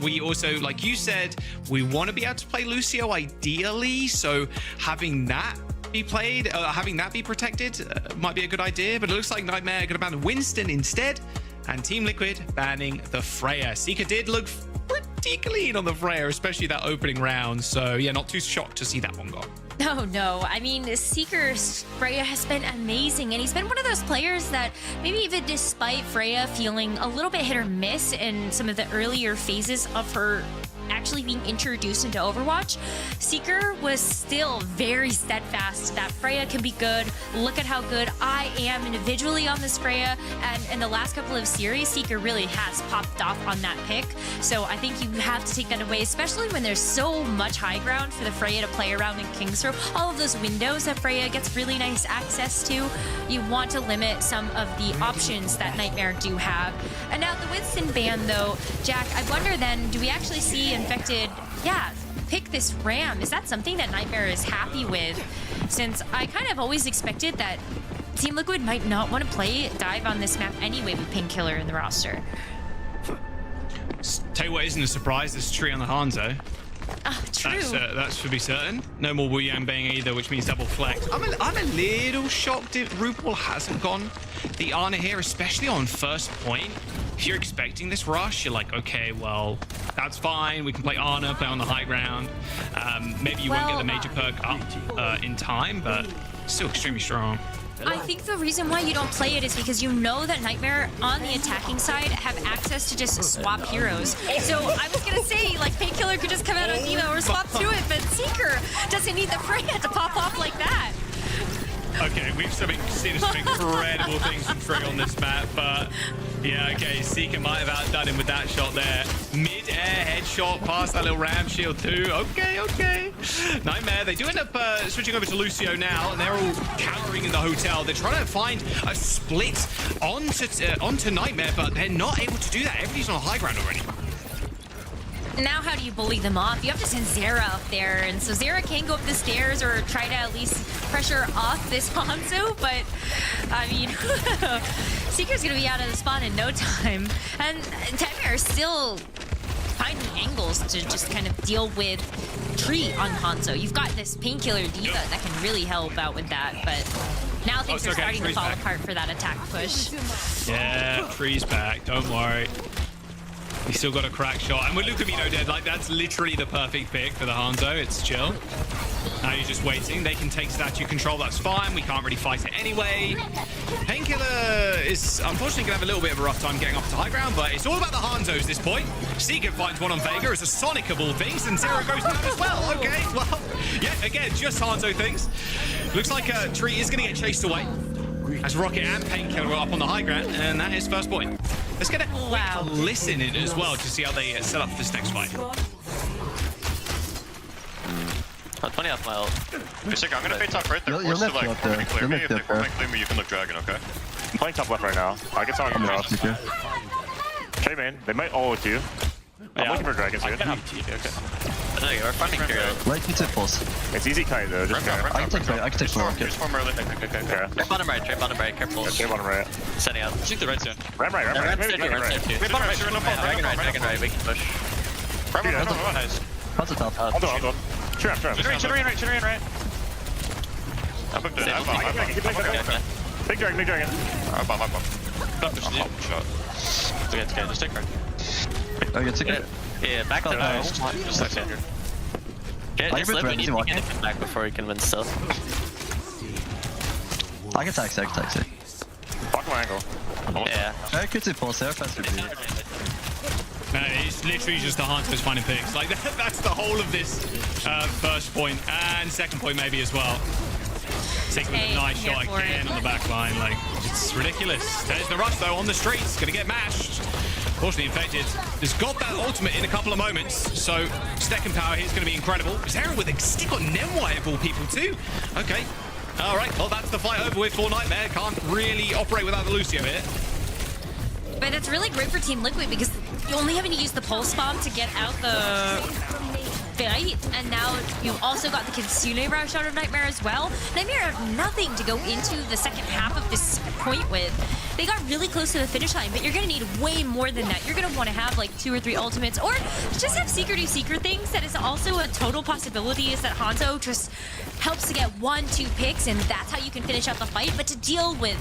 we also, like you said, we want to be able to play Lucio ideally, so having that be played, having that be protected might be a good idea, but it looks like Nightmare are going to ban Winston instead, and Team Liquid banning the Freya. Seeker did look pretty clean on the Freya, especially that opening round, so yeah, not too shocked to see that one go. No. I mean, Seeker's Freya has been amazing, and he's been one of those players that maybe even despite Freya feeling a little bit hit or miss in some of the earlier phases of her actually being introduced into Overwatch, Seeker was still very steadfast that Freya can be good. Look at how good I am individually on this Freya, and in the last couple of series, Seeker really has popped off on that pick. So I think you have to take that away, especially when there's so much high ground for the Freya to play around in King's Row. All of those windows that Freya gets really nice access to, you want to limit some of the options that Nightmare do have. And now the Winston ban, though, Jack, I wonder then, do we actually see Infected, pick this Ram? Is that something that Nightmare is happy with? Since I kind of always expected that Team Liquid might not want to play dive on this map anyway with Painkiller in the roster. Tell you what isn't a surprise, this tree on the Hanzo. True. That should be certain. No more Wuyang bang either, which means double flex. I'm a little shocked if RuPaul hasn't gone the Ana here, especially on first point. if you're expecting this rush, you're like, okay, well, that's fine. We can play Ana, play on the high ground. Maybe you won't get the major perk up in time, but still extremely strong. I think the reason why you don't play it is because you know that Nightmare on the attacking side have access to just swap heroes. So I was gonna say, like, Painkiller could just come out on Nemo or swap to it, but Seeker doesn't need the Freya to pop off like that. Okay, we've seen some incredible things from Trig on this map, but yeah, okay, Seeker might have outdone him with that shot there. Mid-air headshot past that little ram shield too. Okay. Nightmare, they do end up switching over to Lucio now, and they're all cowering in the hotel. They're trying to find a split onto Nightmare, but they're not able to do that. Everybody's on high ground already. Now how do you bully them off? You have to send Zera up there, and so Zera can go up the stairs or try to at least pressure off this Hanzo, but I mean, Seeker's gonna be out of the spawn in no time, and Nightmare is still finding angles to just kind of deal with Tree on Hanzo. You've got this Painkiller Diva that can really help out with that, but now things are starting to fall apart for that attack push. Yeah, Tree's back, don't worry. He's still got a crack shot, and with Lucamino dead, like, that's literally the perfect pick for the Hanzo. It's chill. Now you're just waiting. They can take statue control, that's fine. We can't really fight it anyway. Painkiller is unfortunately gonna have a little bit of a rough time getting up to high ground, but it's all about the Hanzos at this point. Seeker finds one on Vega as a Sonic of all things, and Zero goes through as well. Okay, well, yeah, again, just Hanzo things. Looks like Tree is gonna get chased away as Rocket and Painkiller are up on the high ground, and that is first point. Let's get a quick listen in as well to see how they set up this next fight. 20 off my ult. Sick, I'm gonna fade top right there. You'll Force to lift like up there. clear You'll me. lift If they up there. can't clear me, you can look dragon, okay? I'm playing top left right now. I'll get someone Yeah, across. Okay, man. They might ult with you. I'm looking for dragons here. Okay. No, you're finding hero. Right, you take pulse. It's easy kite though. Just Ramp care. I can take rocket. Just form early. Okay. Trade bottom right, careful. Okay, bottom right. Setting up. Shoot the right soon. Ram right. Ram Maybe safe too, dragon ram right. safe too. Wait, bottom right, sure, no problem. Dragon right, we can push. Nice. How's the top? I'll go. Sure, I'm sure. Should right. I booked it. I'm Okay. Big dragon. I'm Not pushing it. Shot. It's okay, just take right. I get ticket. Yeah, back to the just like Sandra. Just live, we need to get him back before he can win stealth. I can taxi. Block my angle. Yeah. I could take pulse there, faster beat. No, it's literally just the Hanzo's finding picks. Like, that's the whole of this first point, and second point maybe as well. Taking a nice shot again on the back line. Like, it's ridiculous. There's the rush, though, on the streets. Gonna get mashed. Fortunately, Infected has got that ultimate in a couple of moments, so second power here is going to be incredible. Zera with a stick on Nemwai of all people, too. Okay. All right, well, that's the fight over with for Nightmare. Can't really operate without the Lucio here. But it's really great for Team Liquid because you only having to use the pulse bomb to get out the fight, and now you also got the Kitsune rush out of Nightmare as well. Nightmare have nothing to go into the second half of this point with. They got really close to the finish line, but you're gonna need way more than that. You're gonna want to have like 2 or 3 ultimates, or just have Seeker do Seeker things. That is also a total possibility, is that Hanzo just helps to get 1-2 picks, and that's how you can finish out the fight. But to deal with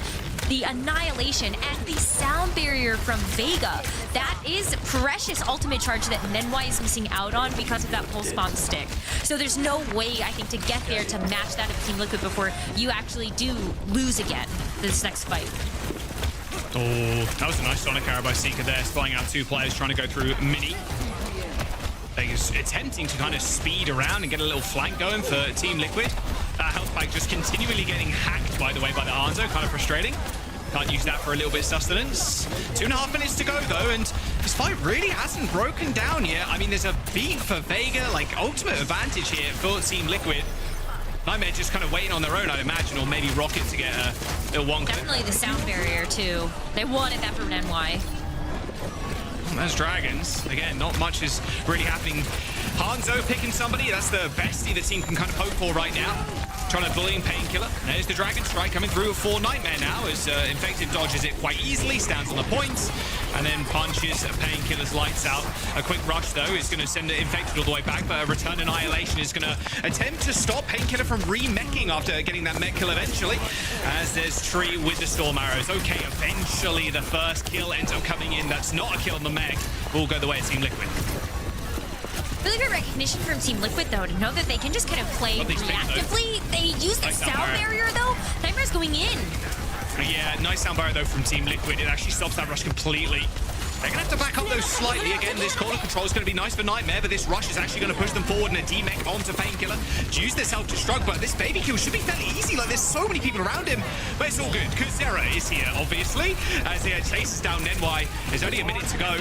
the annihilation and the sound barrier from Vega, that is precious ultimate charge that Nenwai is missing out on because of that pulse bomb stick. So there's no way, I think, to get there to match that of Team Liquid before you actually do lose again this next fight. Oh, that was a nice Sonic arrow by Seeker there, spying out 2 players trying to go through Mini. He's attempting to kind of speed around and get a little flank going for Team Liquid. Health pack just continually getting hacked, by the way, by the Hanzo. Kind of frustrating. Can't use that for a little bit of sustenance. 2.5 minutes to go, though, and this fight really hasn't broken down yet. I mean, there's a beat for Vega, like, ultimate advantage here for Team Liquid. Nightmare just kind of waiting on their own, I imagine, or maybe Rocket to get a little one. Definitely the sound barrier, too. They wanted that from NY. There's Dragons. Again, not much is really happening. Hanzo picking somebody. That's the bestie the team can kind of hope for right now. trying to bully Painkiller. There's the Dragon Strike coming through for Nightmare now as Infected dodges it quite easily, stands on the points, and then punches Painkiller's lights out. A quick rush, though, is going to send it Infected all the way back, but a Return Annihilation is going to attempt to stop Painkiller from re-meching after getting that mech kill eventually, as there's Tree with the Storm Arrows. Okay, eventually the first kill ends up coming in. That's not a kill on the mech. Will go the way of Team Liquid. Really great recognition from Team Liquid, though, to know that they can just kind of play reactively. They use the sound barrier, though. Nightmare's going in. Yeah, nice sound barrier, though, from Team Liquid. It actually stops that rush completely. They're going to have to back up those slightly. Again, this corner control is going to be nice for Nightmare, but this rush is actually going to push them forward, and a D-mech onto Painkiller. Use this self-destruct, but this baby kill should be fairly easy. Like, there's so many people around him, but it's all good, because Zera is here, obviously, as he chases down Nenwai. There's only a minute to go,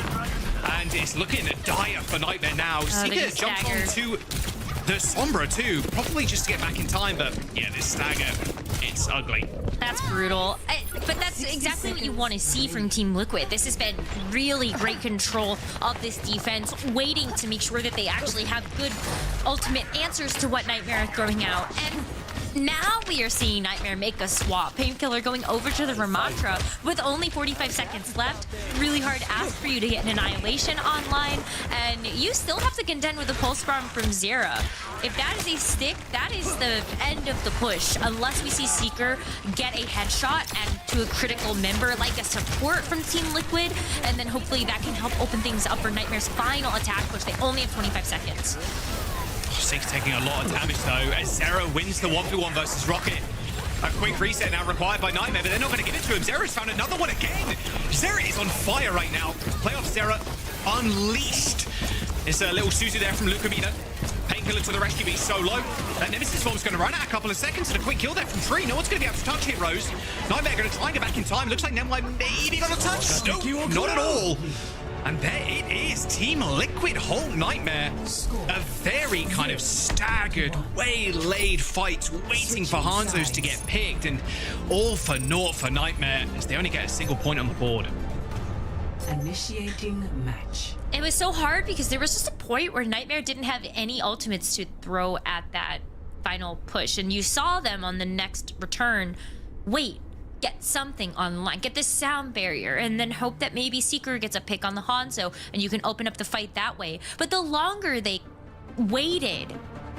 and it's looking dire for Nightmare now. Seeker jumps onto the Sombra, too, probably just to get back in time, but yeah, this stagger, it's ugly. That's brutal. But that's exactly what you want to see from Team Liquid. This has been really great control of this defense, waiting to make sure that they actually have good ultimate answers to what Nightmare are throwing out. And now we are seeing Nightmare make a swap. Painkiller going over to the Ramatra with only 45 seconds left. Really hard ask for you to get an Annihilation online, and you still have to contend with a Pulse Bomb from Zera. If that is a stick, that is the end of the push, unless we see Seeker get a headshot and to a critical member, like a support from Team Liquid, and then hopefully that can help open things up for Nightmare's final attack push. They only have 25 seconds. Six taking a lot of damage, though, as Zera wins the 1v1 versus Rocket. A quick reset now required by Nightmare, but they're not going to give it to him. Zera's found another one again. Zera is on fire right now. Playoff Zera unleashed. It's a little Suzu there from Lucamino. Painkiller to the rescue, he's so low. That Nemesis Form's going to run out a couple of seconds, and a quick kill there from Tree. No one's going to be able to touch Heroes. Nightmare going to try and get back in time. Looks like Nemwai maybe got a touch. No, not at all. And there it is, Team Liquid hold Nightmare. A very kind of staggered, waylaid fight, waiting for Hanzos to get picked, and all for naught for Nightmare, as they only get a single point on the board. Initiating match. It was so hard because there was just a point where Nightmare didn't have any ultimates to throw at that final push, and you saw them on the next return wait, get something online, get this sound barrier, and then hope that maybe Seeker gets a pick on the Hanzo and you can open up the fight that way. But the longer they waited,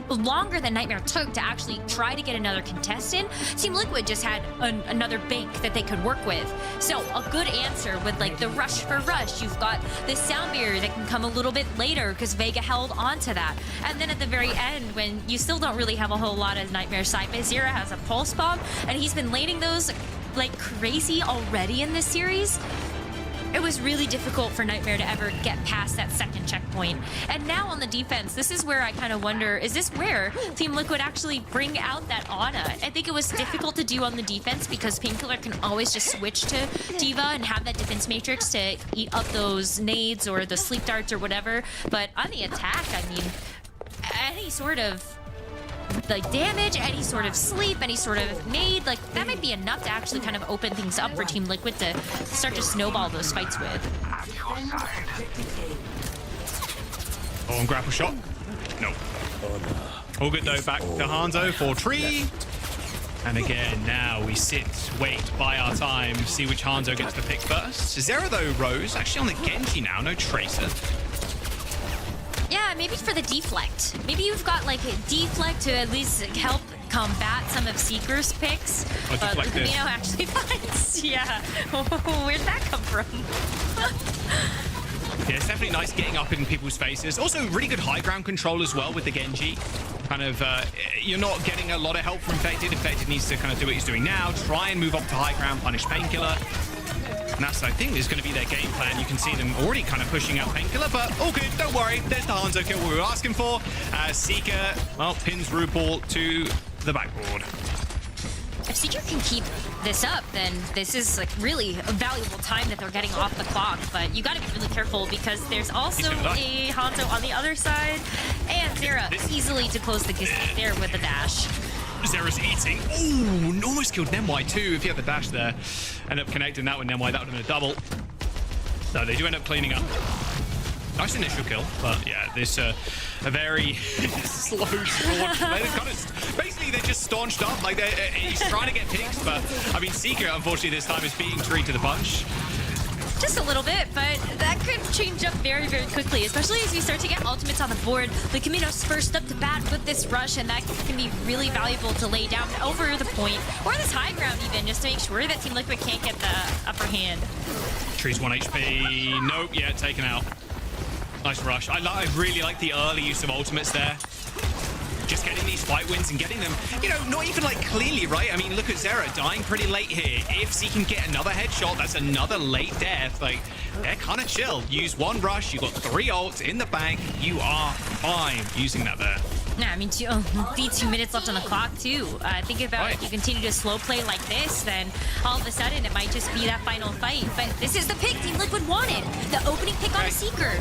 the longer the Nightmare took to actually try to get another contestant, Team Liquid just had another bank that they could work with. So a good answer with like the rush for rush. You've got this sound barrier that can come a little bit later because Vega held on to that. And then at the very end, when you still don't really have a whole lot of Nightmare side, but Zera has a pulse bomb, and he's been landing those like crazy already in this series. It was really difficult for Nightmare to ever get past that second checkpoint. And now on the defense, this is where I kind of wonder, is this where Team Liquid actually bring out that Ana? I think it was difficult to do on the defense because Painkiller can always just switch to D.Va and have that defense matrix to eat up those nades or the sleep darts or whatever. But on the attack, I mean, any sort of like damage, any sort of sleep, any sort of nade, like that might be enough to actually kind of open things up for Team Liquid to start to snowball those fights with. Oh, and grapple shot. No. All good though, back to Hanzo for Tree. And again, now we sit, wait, buy our time, see which Hanzo gets the pick first. Zera though, Rose, actually on the Genji now, no Tracer. Yeah, maybe for the deflect. Maybe you've got like a deflect to at least help combat some of Seeker's picks. But Lucamino actually finds, yeah. Where'd that come from? Yeah, it's definitely nice getting up in people's faces. Also, really good high ground control as well with the Genji. Kind of, you're not getting a lot of help from Infected. Infected needs to kind of do what he's doing now. Try and move up to high ground, punish Painkiller. And that's, I think, is going to be their game plan. You can see them already kind of pushing out Painkiller, but all good, don't worry. There's the Hanzo kill we were asking for. Seeker, well, pins RuPaul to the backboard. If Seeker can keep this up, then this is like really a valuable time that they're getting off the clock. But you got to be really careful because there's also a Hanzo on the other side, and Zera easily to close the gap there with the dash. Zera's eating. Ooh, almost killed Nemwai too. If he had the dash there, end up connecting that with Nemwai, that would have been a double. No, they do end up cleaning up. Nice initial kill, but yeah, this a very slow launch. They kind of basically Basically, they're just staunched up. Like, he's trying to get picks, but I mean, Seeker, unfortunately, this time is beating Tree to the punch. Just a little bit, but that could change up very, very quickly, especially as we start to get ultimates on the board. The Camino's first up to bat with this rush, and that can be really valuable to lay down over the point, or this high ground even, just to make sure that Team Liquid can't get the upper hand. Tree's 1 HP. Nope, yeah, taken out. Nice rush. I really like the early use of ultimates there. Just getting these fight wins and getting them, you know, not even like cleanly, right? I mean, look at Zera dying pretty late here. If he can get another headshot, that's another late death. Like, they're kind of chill. Use 1 rush, you got 3 ults in the bank. You are fine using that there. Yeah, I mean, 2 minutes left on the clock, too. Think about if you continue to slow play like this, then all of a sudden it might just be that final fight. But this is the pick Team Liquid wanted. The opening pick on a Seeker.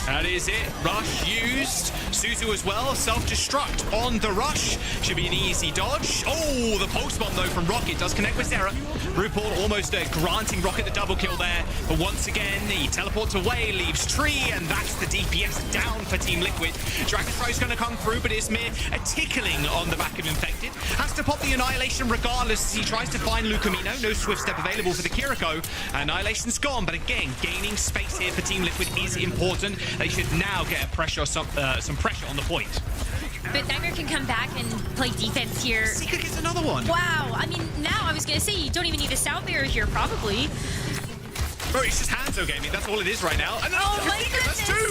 That is it. Rush used. Suzu as well. Self-destruct on the rush. Should be an easy dodge. Oh, the pulse bomb, though, from Rocket does connect with Zera. RuPaul almost granting Rocket the double kill there. But once again, he teleports away, leaves Tree, and that's the DPS down for Team Liquid. Dragonstrike's going to come through, but Ismir a tickling on the back of Infected. Has to pop the Annihilation regardless as he tries to find Lucamino. No swift step available for the Kiriko. Annihilation's gone, but again, gaining space here for Team Liquid is important. They should now get a pressure, some pressure on the point. But Nightmare can come back and play defense here. Seeker gets another one. Wow. I mean, now I was going to say you don't even need a sound barrier here, probably. Bro, it's just Hanzo gaming. That's all it is right now. And oh my goodness. That's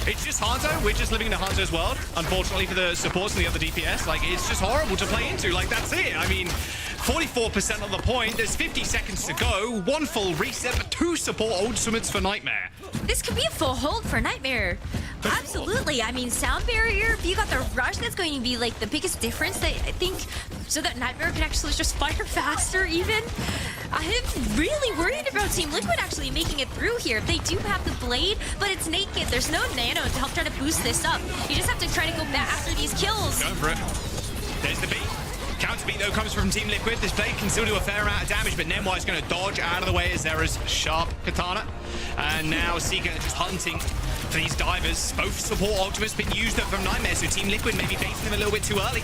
2. It's just Hanzo. We're just living in the Hanzo's world. Unfortunately for the supports and the other DPS, like, it's just horrible to play into. Like, that's it. I mean, 44% on the point. There's 50 seconds to go. 1 full reset, but 2 support ultimates for Nightmare. This could be a full hold for Nightmare. Absolutely. I mean, sound barrier, if you got the rush, that's going to be like the biggest difference that I think, so that Nightmare can actually just fire faster even. I'm really worried about Team Liquid actually making it through here. They do have the blade, but it's naked. There's no nano to help try to boost this up. You just have to try to go back after these kills. Going for it. There's the beat. Counter beat, though, comes from Team Liquid. This blade can still do a fair amount of damage, but Nemwa is going to dodge out of the way as Zera's sharp katana. And now Seeker just hunting for these divers. Both support ultimates been used up from Nightmare, so Team Liquid maybe baiting them a little bit too early.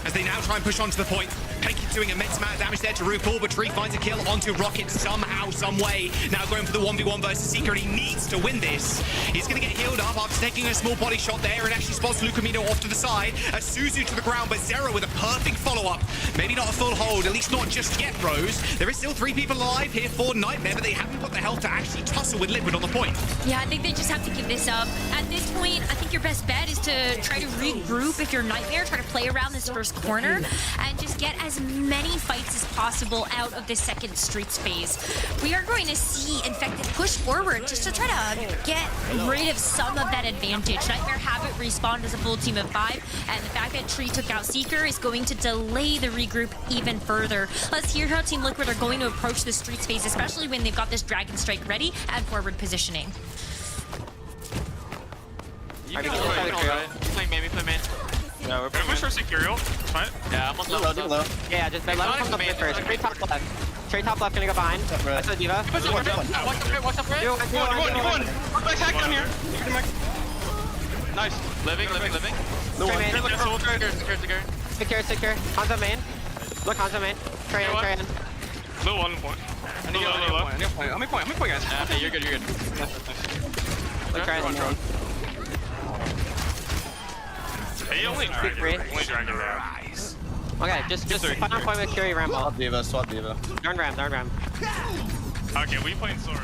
As they now try and push onto the point. Panky doing immense amount of damage there to RuPaul, but Tree finds a kill onto Rocket somehow, some way. Now going for the 1v1 versus Seeker, and he needs to win this. He's going to get healed up after taking a small body shot there, and actually spots Lucamino off to the side. As Suzu to the ground, but Zera with a perfect follow-up. Maybe not a full hold, at least not just yet, bros. There is still 3 people alive here for Nightmare, but they haven't got the health to actually tussle with Liquid on the point. Yeah, I think they just have to give this up. At this point, I think your best bet is to try to regroup if you're Nightmare, try to play around this first corner, and just get as many fights as possible out of this second streets phase. We are going to see Infected push forward just to try to get rid of some of that advantage. Nightmare have it respawned as a full team of 5, and the fact that Tree took out Seeker is going to delay the regroup even further. Let's hear how Team Liquid are going to approach the streets phase, especially when they've got this Dragon Strike ready and forward positioning. You can play maybe play main. Yeah, we're pretty much for Securial. Right? Yeah, I'm on low. Yeah, just let him come up mid first. Trade top left. Trade top left, gonna go behind. That's a Diva. Watch up right. You're going. Back hack down here. Nice. Living. No one. Secure. Hanzo main. Look, Hanzo main. Train. Low 1 point. I need a point. How many point, guys? Okay, you're good. Look, Train. Hey, only dragon there. Okay, just final point with Curie Rambo. Swap Diva. Darn Ram. Okay, we playing Sora.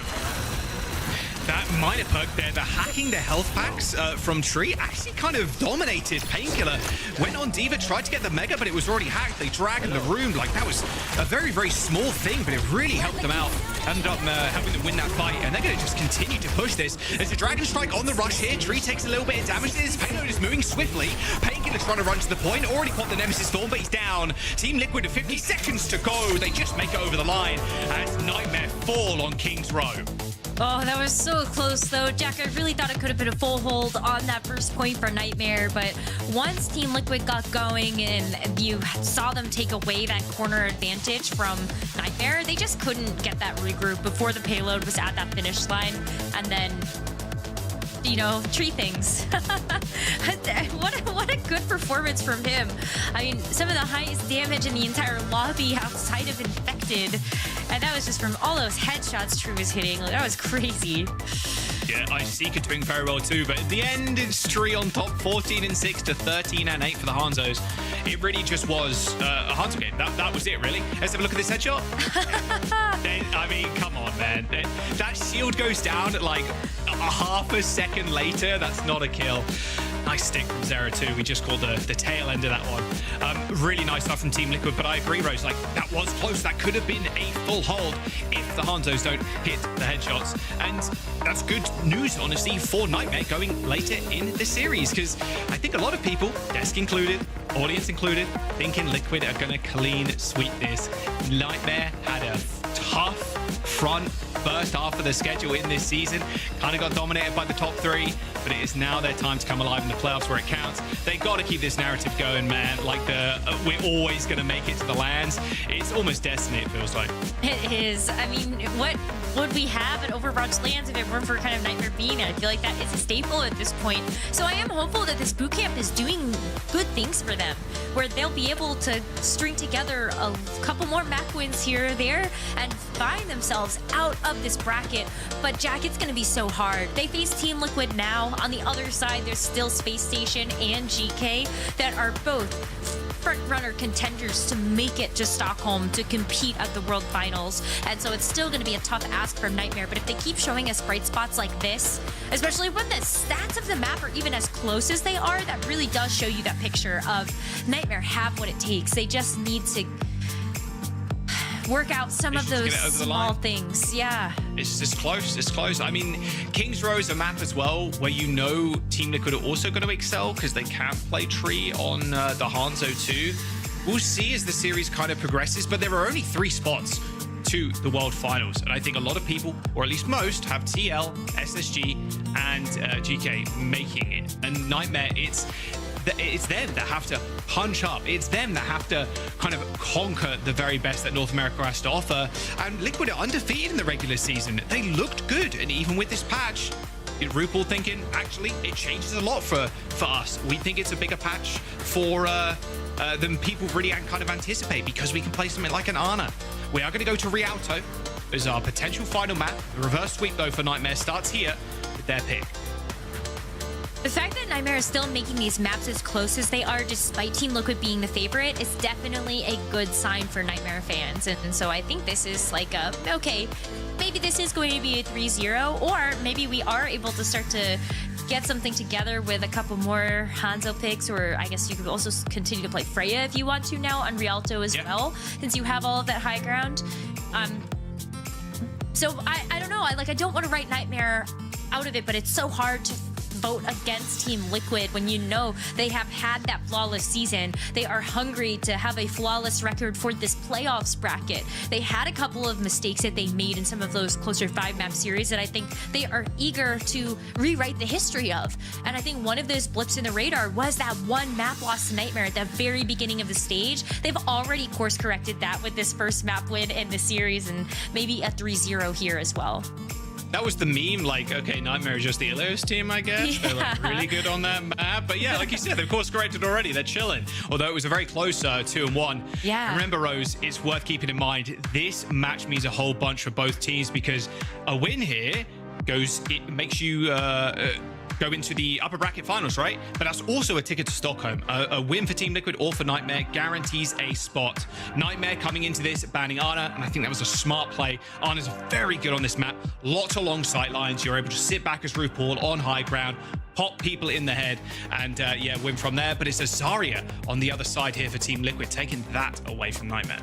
That minor perk there, the hacking the health packs from Tree, actually kind of dominated Painkiller. Went on Diva, tried to get the Mega, but it was already hacked. They dragged in the room. Like, that was a very, very small thing, but it really helped them out. Ended up helping them win that fight, and they're going to just continue to push this. There's a Dragon Strike on the rush here. Tree takes a little bit of damage. Painkiller is moving swiftly. Painkiller trying to run to the point. Already caught the Nemesis Storm, but he's down. Team Liquid with 50 seconds to go. They just make it over the line as Nightmare fall on King's Row. Oh, that was so close, though. Jack, I really thought it could have been a full hold on that first point for Nightmare, but once Team Liquid got going and you saw them take away that corner advantage from Nightmare, they just couldn't get that regroup before the payload was at that finish line, and then you know, tree things. What a good performance from him. I mean, some of the highest damage in the entire lobby outside of Infected. And that was just from all those headshots True was hitting. Like, that was crazy. Yeah, Seeker doing very well too, but at the end, it's Tree on top, 14-6 to 13-8 for the Hanzos. It really just was a Hanzo game. That was it, really. Let's have a look at this headshot. I mean, come on, man. That shield goes down at like a half a second later. That's not a kill. Nice stick from Zera too. We just called the tail end of that one. Really nice stuff from Team Liquid, but I agree, Rose. Like, that was close. That could have been a full hold if the Hanzos don't hit the headshots. And that's good news, honestly, for Nightmare going later in the series, because I think a lot of people, desk included, audience included, thinking Liquid are going to clean sweep this. Nightmare had a tough front first half of the schedule in this season. Kind of got dominated by the top three, but it is now their time to come alive in the playoffs where it counts. They got to keep this narrative going, man. Like, we're always going to make it to the lands. It's almost destiny, it feels like. It is. I mean, what would we have at Overwatch lands if it weren't for kind of Nightmare being it? I feel like that is a staple at this point. So I am hopeful that this bootcamp is doing good things for them, where they'll be able to string together a couple more map wins here or there and find themselves out of this bracket. But Jack, it's going to be so hard. They face Team Liquid now. On the other side, there's still Space Station and GK that are both front-runner contenders to make it to Stockholm to compete at the World Finals. And so it's still going to be a tough ask from Nightmare, but if they keep showing us bright spots like this, especially when the stats of the map are even as close as they are, that really does show you that picture of Nightmare have what it takes. They just need to work out some of those small things. Yeah. It's close. It's close. I mean, King's Row is a map as well where you know Team Liquid are also going to excel because they can play Tree on the Hanzo too. We'll see as the series kind of progresses, but there are only 3 spots to the World Finals. And I think a lot of people, or at least most, have TL, SSG, and GK making it. And Nightmare, it's them that have to punch up. It's them that have to kind of conquer the very best that North America has to offer. And Liquid are undefeated in the regular season. They looked good. And even with this patch, RuPaul thinking, actually, it changes a lot for us. We think it's a bigger patch for than people really kind of anticipate, because we can play something like an Ana. We are going to go to Rialto as our potential final map. The reverse sweep, though, for Nightmare starts here with their pick. The fact that Nightmare is still making these maps as close as they are, despite Team Liquid being the favorite, is definitely a good sign for Nightmare fans. And so I think this is like a, okay, maybe this is going to be a 3-0, or maybe we are able to start to get something together with a couple more Hanzo picks, or I guess you could also continue to play Freya if you want to now on Rialto as well, since you have all of that high ground. So I don't know. I don't want to write Nightmare out of it, but it's so hard to vote against Team Liquid when you know they have had that flawless season. They are hungry to have a flawless record for this playoffs bracket. They had a couple of mistakes that they made in some of those closer 5-map series that I think they are eager to rewrite the history of. And I think one of those blips in the radar was that one map loss to Nightmare at the very beginning of the stage. They've already course corrected that with this first map win in the series, and maybe a 3-0 here as well. That was the meme, like, okay, Nightmare is just the Ilios team, I guess. Yeah. They're like really good on that map. But yeah, like you said, they've course corrected already. They're chilling. Although it was a very close 2-1. Yeah. And remember, Rose, it's worth keeping in mind, this match means a whole bunch for both teams, because a win here it makes you go into the upper bracket finals, right? But that's also a ticket to Stockholm. A win for Team Liquid or for Nightmare guarantees a spot. Nightmare coming into this, banning Ana, and I think that was a smart play. Ana's very good on this map. Lots of long sight lines. You're able to sit back as RuPaul on high ground, pop people in the head, and yeah, win from there. But it's a Zarya on the other side here for Team Liquid, taking that away from Nightmare.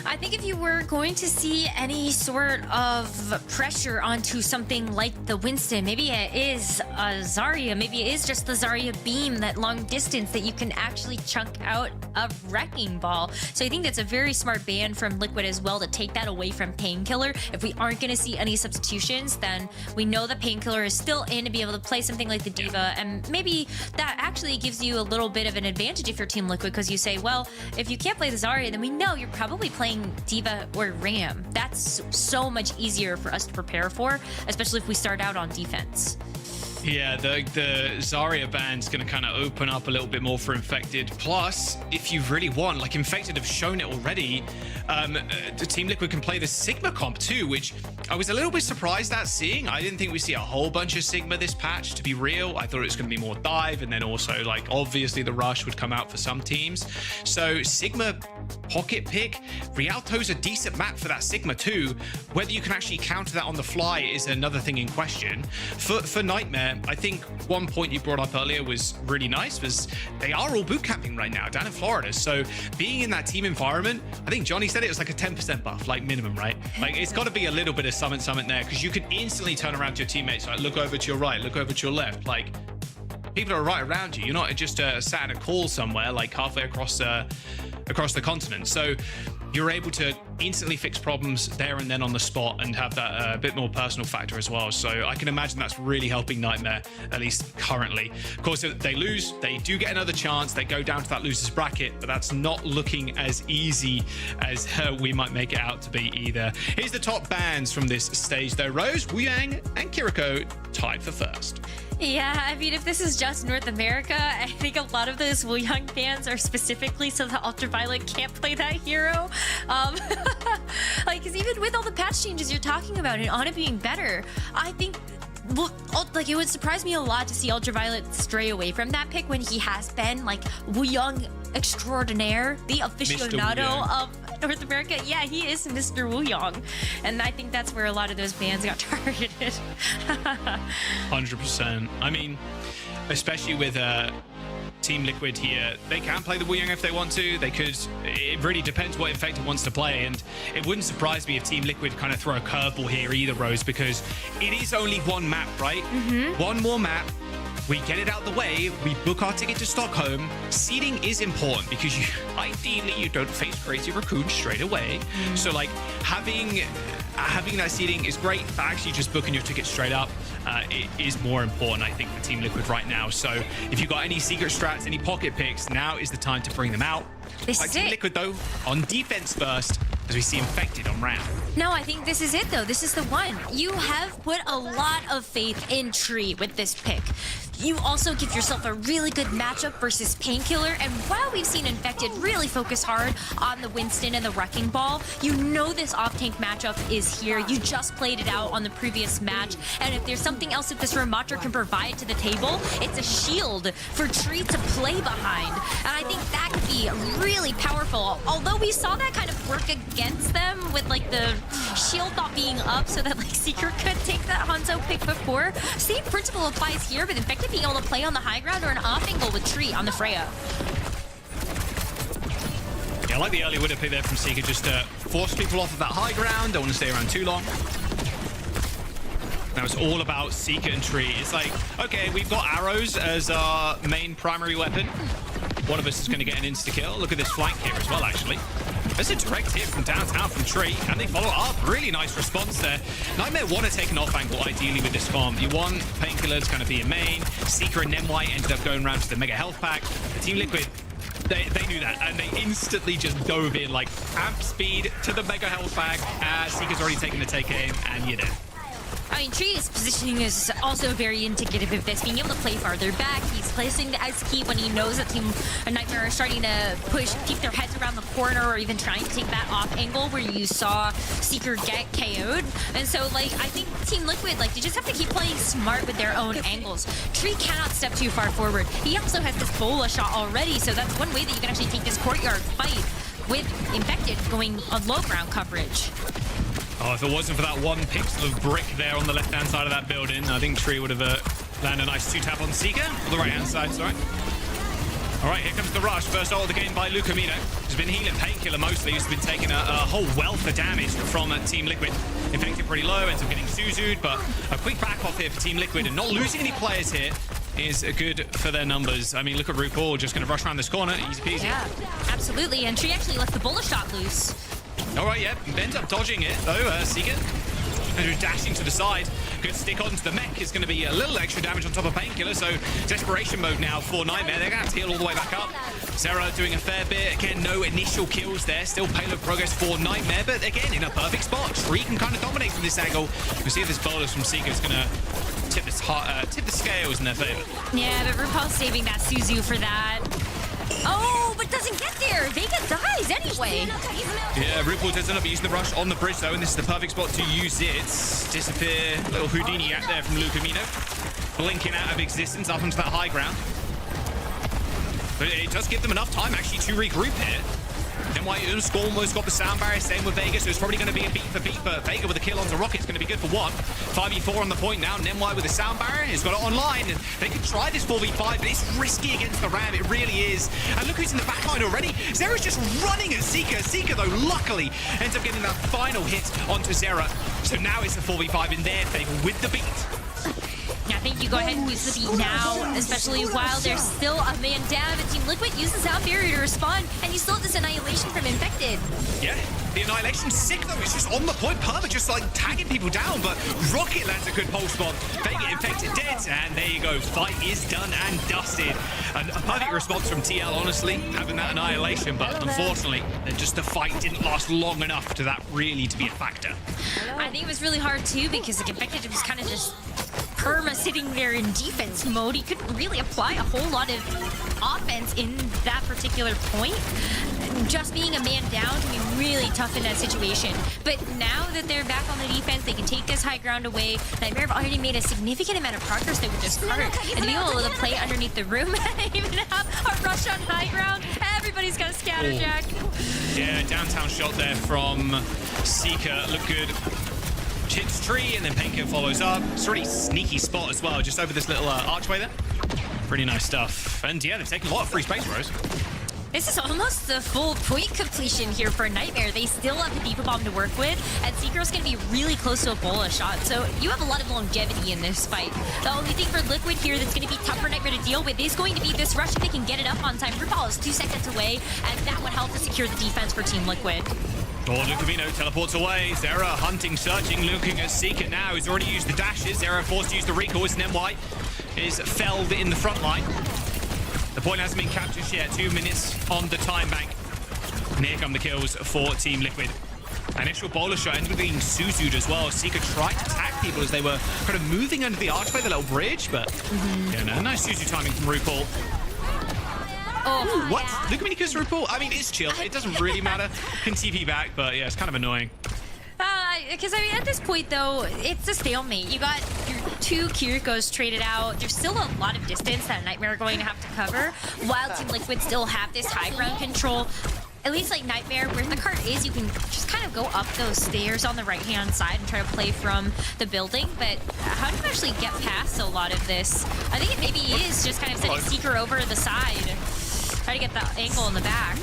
I think if you were going to see any sort of pressure onto something like the Winston, maybe it is a Zarya, maybe it is just the Zarya beam, that long distance that you can actually chunk out a Wrecking Ball. So I think that's a very smart ban from Liquid as well, to take that away from Painkiller. If we aren't going to see any substitutions, then we know that Painkiller is still in to be able to play something like the Diva, and maybe that actually gives you a little bit of an advantage if you're Team Liquid, because you say, well, if you can't play the Zarya, then we know you're probably playing Diva or Ram. That's so much easier for us to prepare for, especially if we start out on defense. Yeah, the Zarya ban's going to kind of open up a little bit more for Infected. Plus, if you really want, like Infected have shown it already, the Team Liquid can play the Sigma comp too, which I was a little bit surprised at seeing. I didn't think we'd see a whole bunch of Sigma this patch, to be real. I thought it was going to be more dive, and then also, like, obviously the rush would come out for some teams. So Sigma pocket pick, Rialto's a decent map for that Sigma too. Whether you can actually counter that on the fly is another thing in question. For Nightmare, I think one point you brought up earlier was really nice, was they are all boot camping right now down in Florida. So being in that team environment, I think Johnny said it was like a 10% buff, like minimum, right? Like it's got to be a little bit of something there, because you can instantly turn around to your teammates, like look over to your right, look over to your left, like people are right around you. You're not just sat in a call somewhere like halfway across the continent. So you're able to instantly fix problems there and then on the spot and have that bit more personal factor as well. So I can imagine that's really helping Nightmare, at least currently. Of course, if they lose, they do get another chance. They go down to that loser's bracket, but that's not looking as easy as we might make it out to be either. Here's the top bans from this stage though. Rose, Wuyang, and Kiriko tied for first. Yeah, I mean, if this is just North America, I think a lot of those Wuyang fans are specifically so that Ultraviolet can't play that hero. Like, because even with all the patch changes you're talking about and Ana being better, I think, well, like, it would surprise me a lot to see Ultraviolet stray away from that pick when he has been, like, Wuyang extraordinaire, the aficionado of North America. Yeah, he is Mr. Wuyang, and I think that's where a lot of those bans got targeted. 100%. I mean, especially with Team Liquid here, they can play the Wuyang if they want to. They could. It really depends what Infected wants to play, and it wouldn't surprise me if Team Liquid kind of throw a curveball here either, Rose, because it is only one map, right? One more map. We get it out the way, we book our ticket to Stockholm. Seeding is important because ideally you don't face Crazy Raccoon straight away. So like having that seeding is great, but actually just booking your ticket straight up it is more important, I think, for Team Liquid right now. So if you've got any secret strats, any pocket picks, now is the time to bring them out. This like is Team it. Liquid though, on defense first, as we see Infected on round. No, I think this is it though. This is the one. You have put a lot of faith in Tree with this pick. You also give yourself a really good matchup versus Painkiller, and while we've seen Infected really focus hard on the Winston and the Wrecking Ball, you know this off-tank matchup is here. You just played it out on the previous match, and if there's something else that this Ramattra can provide to the table, it's a shield for Tree to play behind, and I think that could be really powerful. Although we saw that kind of work against them with like the shield not being up so that like Seeker could take that Hanzo pick before. Same principle applies here, but Infected being able to play on the high ground or an off angle with Tree on the Freya. Yeah, I like the early widow pick there from Seeker, just to force people off of that high ground. Don't want to stay around too long. Now it's all about Seeker and Tree. It's like, okay, we've got arrows as our main primary weapon. One of us is going to get an insta-kill. Look at this flank here as well, actually. There's a direct hit from downtown from Tree, and they follow up. Really nice response there. Nightmare want to take an off angle, ideally, with this comp. You want Painkiller to kind of be a main. Seeker and Nemwhite ended up going around to the Mega Health Pack. The Team Liquid, they knew that, and they instantly just dove in, like, amp speed to the Mega Health Pack. Seeker's already taken the take aim, and you know. I mean, Tree's positioning is also very indicative of this, being able to play farther back. He's placing the ice key when he knows that Team Nightmare are starting to keep their heads around the corner, or even trying to take that off angle where you saw Seeker get KO'd. And so, like, I think Team Liquid, like, they just have to keep playing smart with their own angles. Tree cannot step too far forward. He also has this bola shot already, so that's one way that you can actually take this courtyard fight with Infected going on low ground coverage. Oh, if it wasn't for that one pixel of brick there on the left-hand side of that building, I think Tree would have landed a nice two-tap on Seeker. On the right-hand side, sorry. All right, here comes the rush. First ult of the game by Lucamino. He's been healing Painkiller mostly. He's been taking a whole wealth of damage from Team Liquid. Infected pretty low, ends up getting Suzu'd, but a quick back off here for Team Liquid, and not losing any players here is good for their numbers. I mean, look at RuPaul just going to rush around this corner. Easy peasy. Yeah, absolutely. And Tree actually left the bullet shot loose. All right, yeah, ends up dodging it, though. Seeker, and dashing to the side. Good stick onto the mech is going to be a little extra damage on top of Painkiller, so desperation mode now for Nightmare. They're going to have to heal all the way back up. Sarah doing a fair bit. Again, no initial kills there. Still payload progress for Nightmare, but again, in a perfect spot. Tree can kind of dominate from this angle. We'll see if this bolus from Seeker is going to tip the scales in their favor. Yeah, but RuPaul's saving that Suzu for that. Oh, but doesn't get there. Vega dies anyway. Yeah, RuPaul does end up using the rush on the bridge though, and this is the perfect spot to use it. Disappear, little Houdini out there from Lucamino. Blinking out of existence up onto that high ground. But it does give them enough time actually to regroup here. NY almost got the sound barrier, same with Vega, so it's probably going to be a beat for beat, but Vega with a kill onto Rocket is going to be good for one. 5v4 on the point now, NY with the sound barrier, he's got it online, and they could try this 4v5, but it's risky against the Ram, it really is. And look who's in the backline already, Zera's just running at Seeker. Seeker, though, luckily ends up getting that final hit onto Zera. So now it's a 4v5 in their favor with the beat. I think you go ahead and use the beat now, especially while there's still a man down, and Team Liquid uses Sound Barrier to respond, and you still have this Annihilation from Infected. Yeah, the Annihilation's sick though, it's just on the point, Perma just like tagging people down, but Rocket lands a good pulse bomb. Vega Infected dead, and there you go, fight is done and dusted. And a perfect response from TL, honestly, having that Annihilation, but unfortunately, just the fight didn't last long enough to that really to be a factor. I think it was really hard too, because like Infected was kind of just Perma sitting there in defense mode. He couldn't really apply a whole lot of offense in that particular point. Just being a man down can be really tough in that situation. But now that they're back on the defense, they can take this high ground away. Nightmare have already made a significant amount of progress there with this card. And to be able to play underneath the room and even have a rush on high ground, everybody's got a scatterjack. Yeah, downtown shot there from Seeker. Look good. Hits tree and then Penko follows up. It's a really sneaky spot as well, just over this little archway there. Pretty nice stuff. And yeah, they've taken a lot of free space, Rose. This is almost the full point completion here for Nightmare. They still have the Deeper Bomb to work with, and Seeker's going to be really close to a Bola shot. So you have a lot of longevity in this fight. The only thing for Liquid here that's going to be tough for Nightmare to deal with is going to be this rush if they can get it up on time. RuPaul is 2 seconds away, and that would help to secure the defense for Team Liquid. Oh, Lucamino teleports away. Zera hunting, searching, looking at Seeker now. He's already used the dashes. Zera forced to use the recall. It's NY is felled in the front line. The point hasn't been captured yet. 2 minutes on the time bank. And here come the kills for Team Liquid. Initial bowler shot ended up being Suzu'd as well. Seeker tried to tag people as they were kind of moving under the archway, the little bridge, but yeah, no, nice Suzu timing from RuPaul. Oh, what? yeah. Lucamino kills RuPaul? I mean, it's chill. It doesn't really matter. Can TP back, but yeah, it's kind of annoying. Because, I mean, at this point, though, it's a stalemate. You got your 2 Kirikos traded out. There's still a lot of distance that Nightmare are going to have to cover, while Team Liquid still have this high ground control. At least, like, Nightmare, where the cart is, you can just kind of go up those stairs on the right-hand side and try to play from the building. But how do you actually get past a lot of this? I think it maybe is just kind of sending Seeker over the side. Try to get the angle in the back.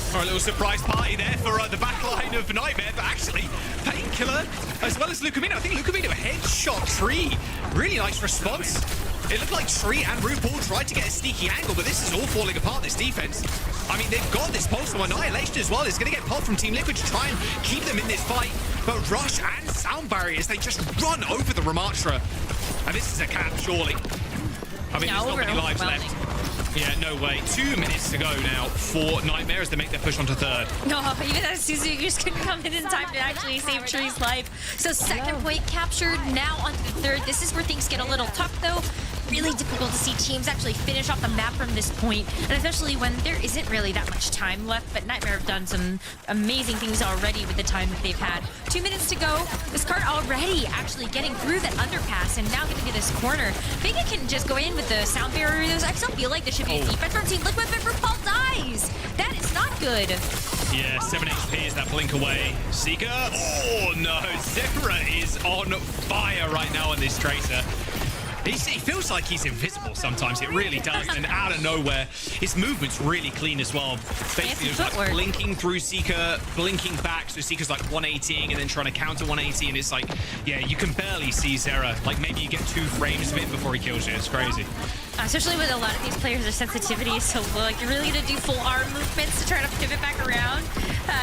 All right, a little surprise party there for the back line of Nightmare, but actually, Painkiller as well as Lucamino. I think Lucamino headshot Tree. Really nice response. It looked like Tree and RuPaul tried to get a sneaky angle, but this is all falling apart, this defense. I mean, they've got this pulse from Annihilation as well. It's going to get popped from Team Liquid to try and keep them in this fight. But Rush and Sound Barriers, they just run over the Ramatra. And this is a cap, surely. I mean, there's not many lives left. Yeah, no way. 2 minutes to go now for Nightmare as they make their push onto third. No, even as Suzu just couldn't come in time to actually save Tree's life. So second point captured, now onto the third. This is where things get a little tough, though. Really difficult to see teams actually finish off the map from this point, and especially when there isn't really that much time left. But Nightmare have done some amazing things already with the time that they've had. 2 minutes to go. This cart already actually getting through that underpass and now getting to this corner. Vega can just go in with the sound barriers. I still feel like there should be a defense from Team Liquid, but RuPaul dies. That is not good. Yeah, 7 HP is that blink away. Seeker. Oh no, Zephyra is on fire right now on this Tracer. He feels like he's invisible sometimes. It really does. And out of nowhere, his movement's really clean as well. Basically, just like blinking through Seeker, blinking back. So Seeker's like 180ing and then trying to counter 180. And it's like, yeah, you can barely see Zera. Like maybe you get 2 frames of it before he kills you. It's crazy. Especially with a lot of these players, their sensitivity is so low. Like, you're really going to do full arm movements to try to pivot back around.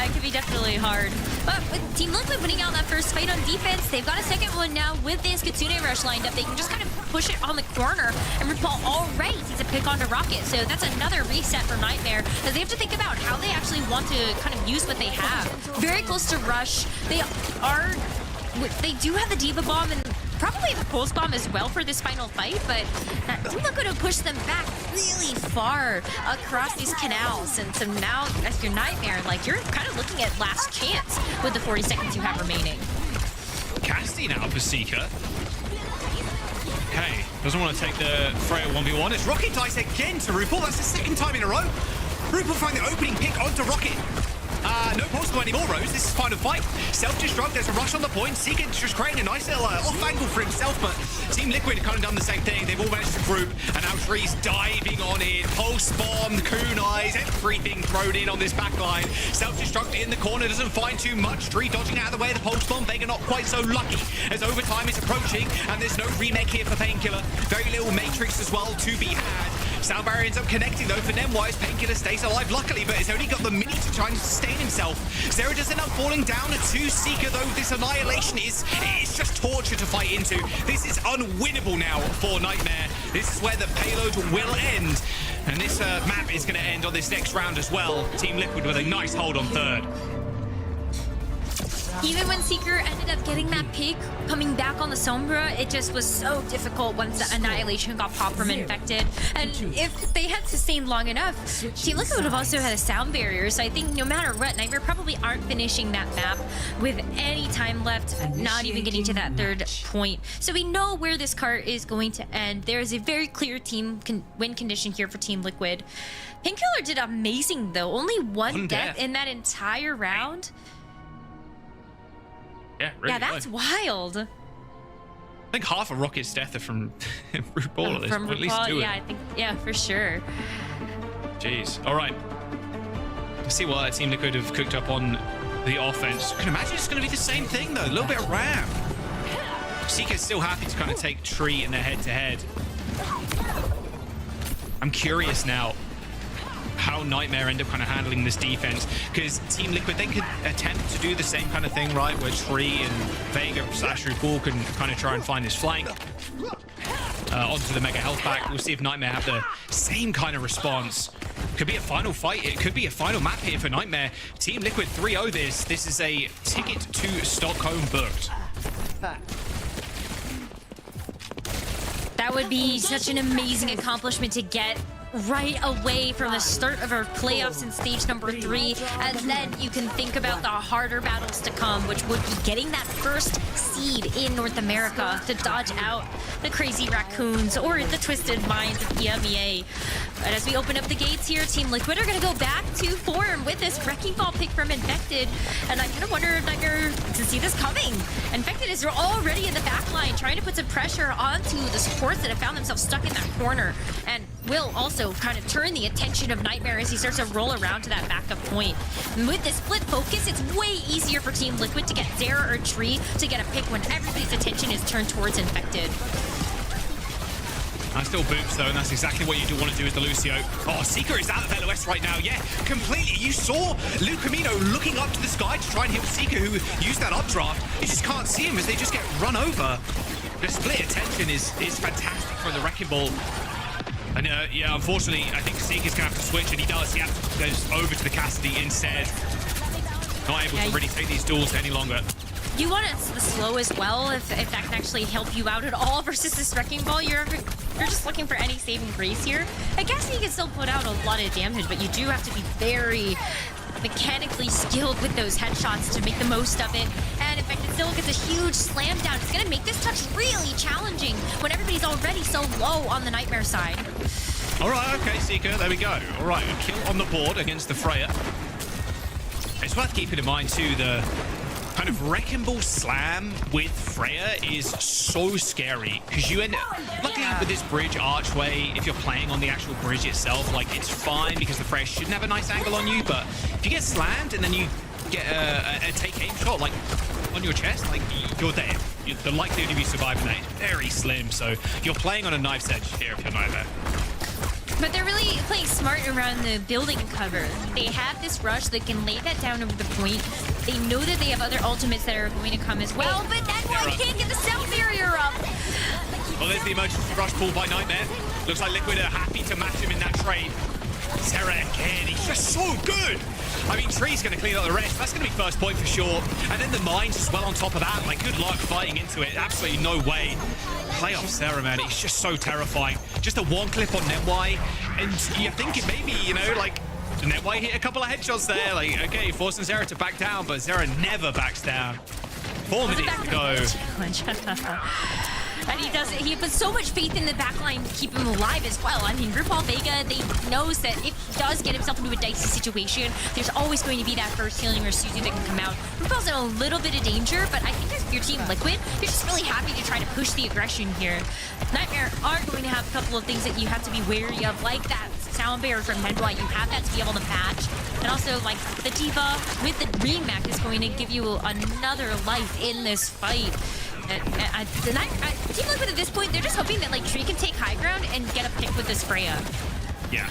It could be definitely hard. But with Team Liquid winning out that first fight on defense, they've got a second one now with this Kitsune Rush lined up. They can just kind of push it on the corner, and RuPaul already sees a pick onto Rocket. So that's another reset for Nightmare, as they have to think about how they actually want to kind of use what they have. Very close to Rush. They do have the Diva Bomb, and probably the pulse bomb as well for this final fight, but Team Liquid will push them back really far across these canals. And so now, as your Nightmare, like, you're kind of looking at last chance with the 40 seconds you have remaining. Casty now for Seeker. Okay, doesn't want to take the Freya 1v1. It's Rocket Dice again to RuPaul. That's the second time in a row. RuPaul find the opening pick onto Rocket. No possible anymore, Rose. This is final fight. Self-destruct. There's a rush on the point. Seeker just creating a nice little off angle for himself, but Team Liquid have kind of done the same thing. They've all managed to group, and now Tree's diving on it. Pulse bomb, kunais, everything thrown in on this backline. Self-destruct in the corner, doesn't find too much. Tree dodging out of the way of the pulse bomb. Vega not quite so lucky as overtime is approaching, and there's no remake here for Painkiller. Very little Matrix as well to be had. Sound barrier ends up connecting though for Nemwise. Painkiller stays alive luckily, but has only got the mini to try and sustain himself. Zera does end up falling down to Seeker though. This annihilation is just torture to fight into. This is unwinnable now for Nightmare. This is where the payload will end. And this map is going to end on this next round as well. Team Liquid with a nice hold on third. Even when Seeker ended up getting that pick, coming back on the Sombra, it just was so difficult once the Annihilation got popped from Infected. And if they had sustained long enough, Team Liquid would have also had a sound barrier. So I think no matter what, Nightmare probably aren't finishing that map with any time left, not even getting to that third point. So we know where this cart is going to end. There is a very clear team win condition here for Team Liquid. Painkiller did amazing though. Only one death in that entire round. Yeah, really yeah, that's wild. I think half of Rocket's death are from RuPaul at this point. At least two. Yeah, I think, yeah, for sure. Jeez. All right. Let's see what Team Liquid have cooked up on the offense. I can imagine it's going to be the same thing, though. A little bit of ram. Seeker's still happy to kind of take Tree in their head-to-head. I'm curious now how Nightmare end up kind of handling this defense, because Team Liquid, they could attempt to do the same kind of thing, right, where Tree and Vega / RuPaul can kind of try and find this flank onto the Mega Health pack. We'll see if Nightmare have the same kind of response. Could be a final fight. It could be a final map here for Nightmare. Team Liquid 3-0 this. This is a ticket to Stockholm booked. That would be such an amazing accomplishment to get right away from the start of our playoffs in stage number 3, and then you can think about the harder battles to come, which would be getting that first seed in North America to dodge out the crazy raccoons or the twisted minds of EMEA. But as we open up the gates here, Team Liquid are going to go back to form with this Wrecking Ball pick from Infected, and I kind of wonder if Nightmare to see this coming. Infected is already in the back line trying to put some pressure onto the supports that have found themselves stuck in that corner, and will also kind of turn the attention of Nightmare as he starts to roll around to that backup point. And with this split focus, it's way easier for Team Liquid to get Zera or Tree to get a pick when everybody's attention is turned towards Infected. Nice little boots though, and that's exactly what you do want to do as the Lucio. Oh, Seeker is out of LOS right now, yeah, completely. You saw Lucamino looking up to the sky to try and hit Seeker, who used that updraft. You just can't see him as they just get run over. The split attention is fantastic from the Wrecking Ball. And yeah, unfortunately, I think Seeker's going to have to switch, and he does. He goes over to the Cassidy instead. Not able to really take these duels any longer. You want it slow as well, if that can actually help you out at all versus this Wrecking Ball. You're just looking for any saving grace here. I guess you can still put out a lot of damage, but you do have to be very mechanically skilled with those headshots to make the most of it. And in fact, it still gets a huge slam down. It's going to make this touch really challenging when everybody's already so low on the Nightmare side. All right, okay, Seeker, there we go. All right, a kill on the board against the Freya. It's worth keeping in mind, too, the kind of Wrecking Ball slam with Freya is so scary, because you end up, luckily with this bridge archway, if you're playing on the actual bridge itself, like, it's fine because the Freya shouldn't have a nice angle on you, but if you get slammed and then you get a take aim shot, like, on your chest, like, you're dead. The likelihood of you surviving that is very slim, so you're playing on a knife's edge here if you're not there. But they're really playing smart around the building cover. They have this rush, they can lay that down over the point. They know that they have other ultimates that are going to come as well, but that one can't get the sound barrier up. Well, there's the emergency rush pulled by Nightmare. Looks like Liquid are happy to match him in that trade. Zera again, he's just so good. I mean, Tree's going to clean up the rest. That's going to be first point for sure. And then the mines as well on top of that. Like, good luck fighting into it. Absolutely no way. Playoff Zera, man, he's just so terrifying. Just a one clip on NetY, and you're thinking maybe, you know, like, NetY hit a couple of headshots there. Like, okay, forcing Zera to back down, but Zera never backs down. 4 minutes to go. And he does it. He puts so much faith in the backline to keep him alive as well. I mean, RuPaul Vega, they knows that if he does get himself into a dicey situation, there's always going to be that first healing or Suzu that can come out. RuPaul's in a little bit of danger, but I think if you're Team Liquid, you're just really happy to try to push the aggression here. Nightmare are going to have a couple of things that you have to be wary of, like that sound barrier from NetY. You have that to be able to patch. And also, like, the Diva with the Remake is going to give you another life in this fight. Team Liquid at this point, they're just hoping that like Tree can take high ground and get a pick with this Freya. Yeah,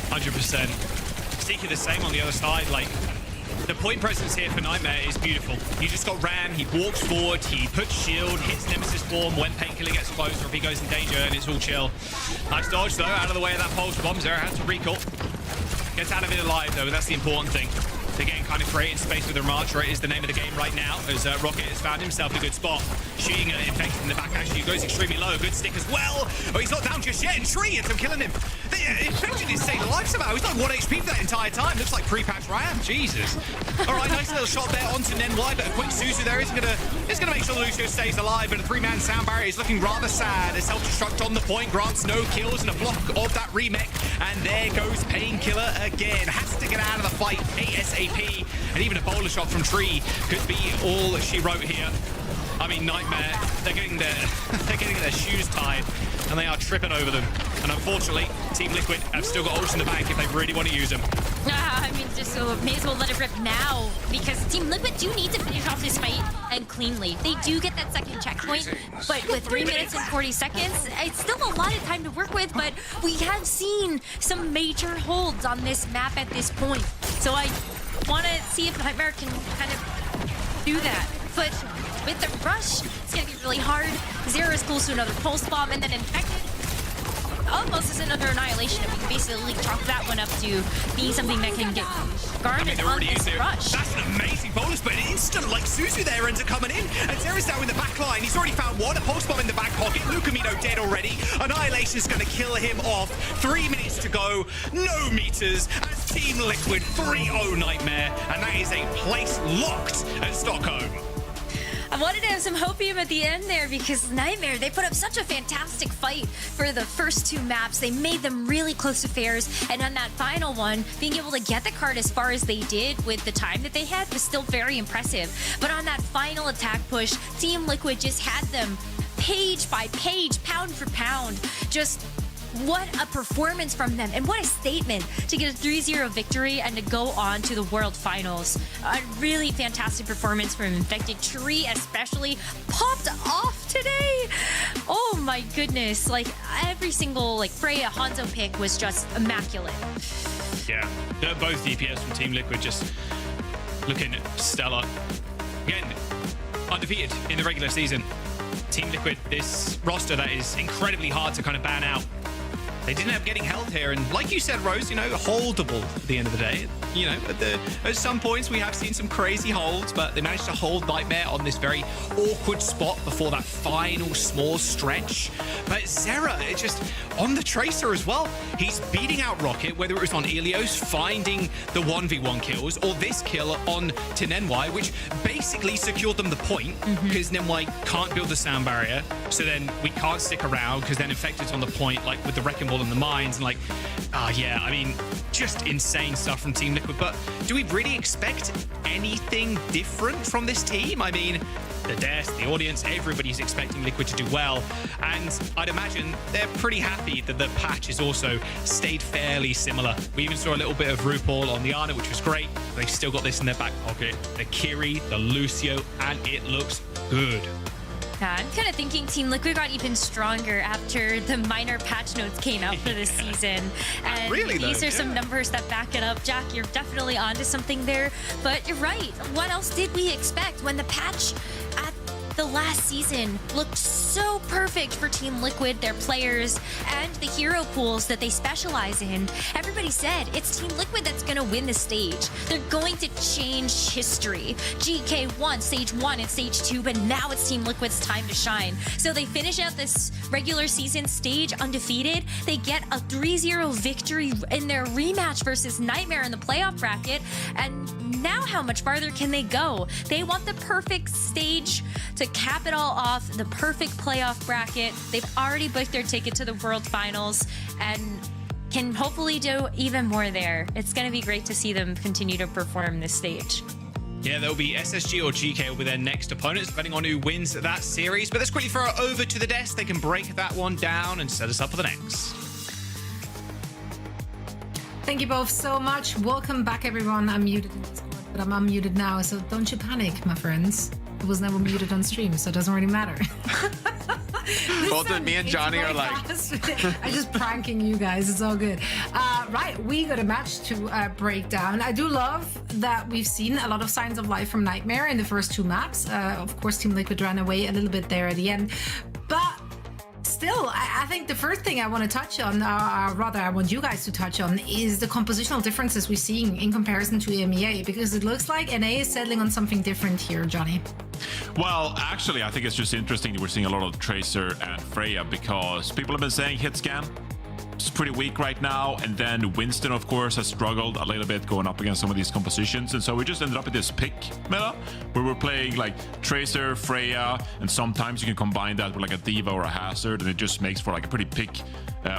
100%. Seeker the same on the other side. Like, the point presence here for Nightmare is beautiful. He just got ram, he walks forward, he puts shield, hits Nemesis form when Painkiller gets close or if he goes in danger, and it's all chill. Nice dodge though, out of the way of that pulse bomb. Zera has to recall. Gets out of it alive though, and that's the important thing. Again, kind of creating space with the Ramatra is the name of the game right now, as Rocket has found himself a good spot. Shooting Infected in the back, actually goes extremely low. Good stick as well. Oh, he's not down just yet, and Tree ends up killing him. The Infected is staying alive somehow. He's like 1 HP for that entire time. Looks like pre-patch Ram. Jesus. All right, nice little shot there onto NetY, but a quick Suzu there is gonna make sure Lucio stays alive, but a 3-man sound barrier is looking rather sad. A self-destruct on the point grants no kills and a block of that Remake, and there goes Painkiller again. Has to get out of the fight ASAP. And even a bowler shot from Tree could be all she wrote here. I mean, Nightmare, they're getting their shoes tied, and they are tripping over them. And unfortunately, Team Liquid have still got ults in the bank if they really want to use them. I mean, just may as well let it rip now, because Team Liquid do need to finish off this fight and cleanly. They do get that second checkpoint, but with 3 minutes and 40 seconds, it's still a lot of time to work with, but we have seen some major holds on this map at this point. So I want to see if Nightmare can kind of do that. But with the rush, it's going to be really hard. Zera is close to another pulse bomb, and then Infected almost is another annihilation. We can basically chalk that one up to being something that can get guarded on this rush. That's an amazing bonus, but an instant like Suzu there ends up coming in, and Zera's down in the back line. He's already found one, a pulse bomb in the back pocket. Lukamino dead already. Annihilation is going to kill him off. 3 minutes to go, no meters, as Team Liquid 3-0 Nightmare, and that is a place locked at Stockholm. I wanted to have some hopium at the end there because Nightmare, they put up such a fantastic fight for the first 2 maps. They made them really close to fairs, and on that final one, being able to get the card as far as they did with the time that they had was still very impressive. But on that final attack push, Team Liquid just had them page by page, pound for pound. Just what a performance from them, and what a statement to get a 3-0 victory and to go on to the World Finals. A really fantastic performance from Infected. Tree especially popped off today. Oh my goodness, like every single like Freya Hanzo pick was just immaculate. Yeah, they're both DPS from Team Liquid just looking stellar. Again, undefeated in the regular season. Team Liquid, this roster that is incredibly hard to kind of ban out. They didn't have getting held here, and like you said, Rose, you know, holdable at the end of the day. You know, at some points we have seen some crazy holds, but they managed to hold Nightmare on this very awkward spot before that final small stretch. But Zera, it just on the Tracer as well. He's beating out Rocket, whether it was on Ilios, finding the 1v1 kills, or this kill on to NetY, which basically secured them the point, because NetY can't build the sound barrier, so then we can't stick around, because then Infected's on the point, like with the Wrecking Ball in the mines, and like, yeah, I mean, just insane stuff from Team Liquid. But do we really expect anything different from this team? I mean, the desk, the audience, everybody's expecting Liquid to do well, and I'd imagine they're pretty happy that the patch has also stayed fairly similar. We even saw a little bit of RuPaul on the Ana, which was great. They've still got this in their back pocket. The Kiri, the Lucio, and it looks good. Yeah, I'm kind of thinking Team Liquid got even stronger after the minor patch notes came out for this season. And really, these are some numbers that back it up. Jack, you're definitely onto something there. But you're right. What else did we expect when the patch at the last season looked so perfect for Team Liquid, their players, and the hero pools that they specialize in. Everybody said it's Team Liquid that's going to win the stage. They're going to change history. GK won Stage 1 and Stage 2, but now it's Team Liquid's time to shine. So they finish out this regular season stage undefeated. They get a 3-0 victory in their rematch versus Nightmare in the playoff bracket. And now how much farther can they go? They want the perfect stage to cap it all off, the perfect playoff bracket. They've already booked their ticket to the World Finals and can hopefully do even more there. It's going to be great to see them continue to perform this stage. Yeah, there'll be SSG or GK will be their next opponents, depending on who wins that series. But let's quickly throw it over to the desk. They can break that one down and set us up for the next. Thank you both so much. Welcome back, everyone. I'm muted in Discord, but I'm unmuted now, so don't you panic, my friends. I was never muted on stream, so it doesn't really matter. Both of me and Johnny are like... I'm just pranking you guys. It's all good. Right, we got a match to break down. I do love that we've seen a lot of signs of life from Nightmare in the first 2 maps. Of course, Team Liquid ran away a little bit there at the end. But still, I think the first thing I want to touch on, rather I want you guys to touch on, is the compositional differences we're seeing in comparison to EMEA, because it looks like NA is settling on something different here, Johnny. Well, actually, I think it's just interesting that we're seeing a lot of Tracer and Freya, because people have been saying hit scan is pretty weak right now, and then Winston, of course, has struggled a little bit going up against some of these compositions, and so we just ended up with this pick meta where we're playing like Tracer, Freya, and sometimes you can combine that with like a Diva or a Hazard, and it just makes for like a pretty pick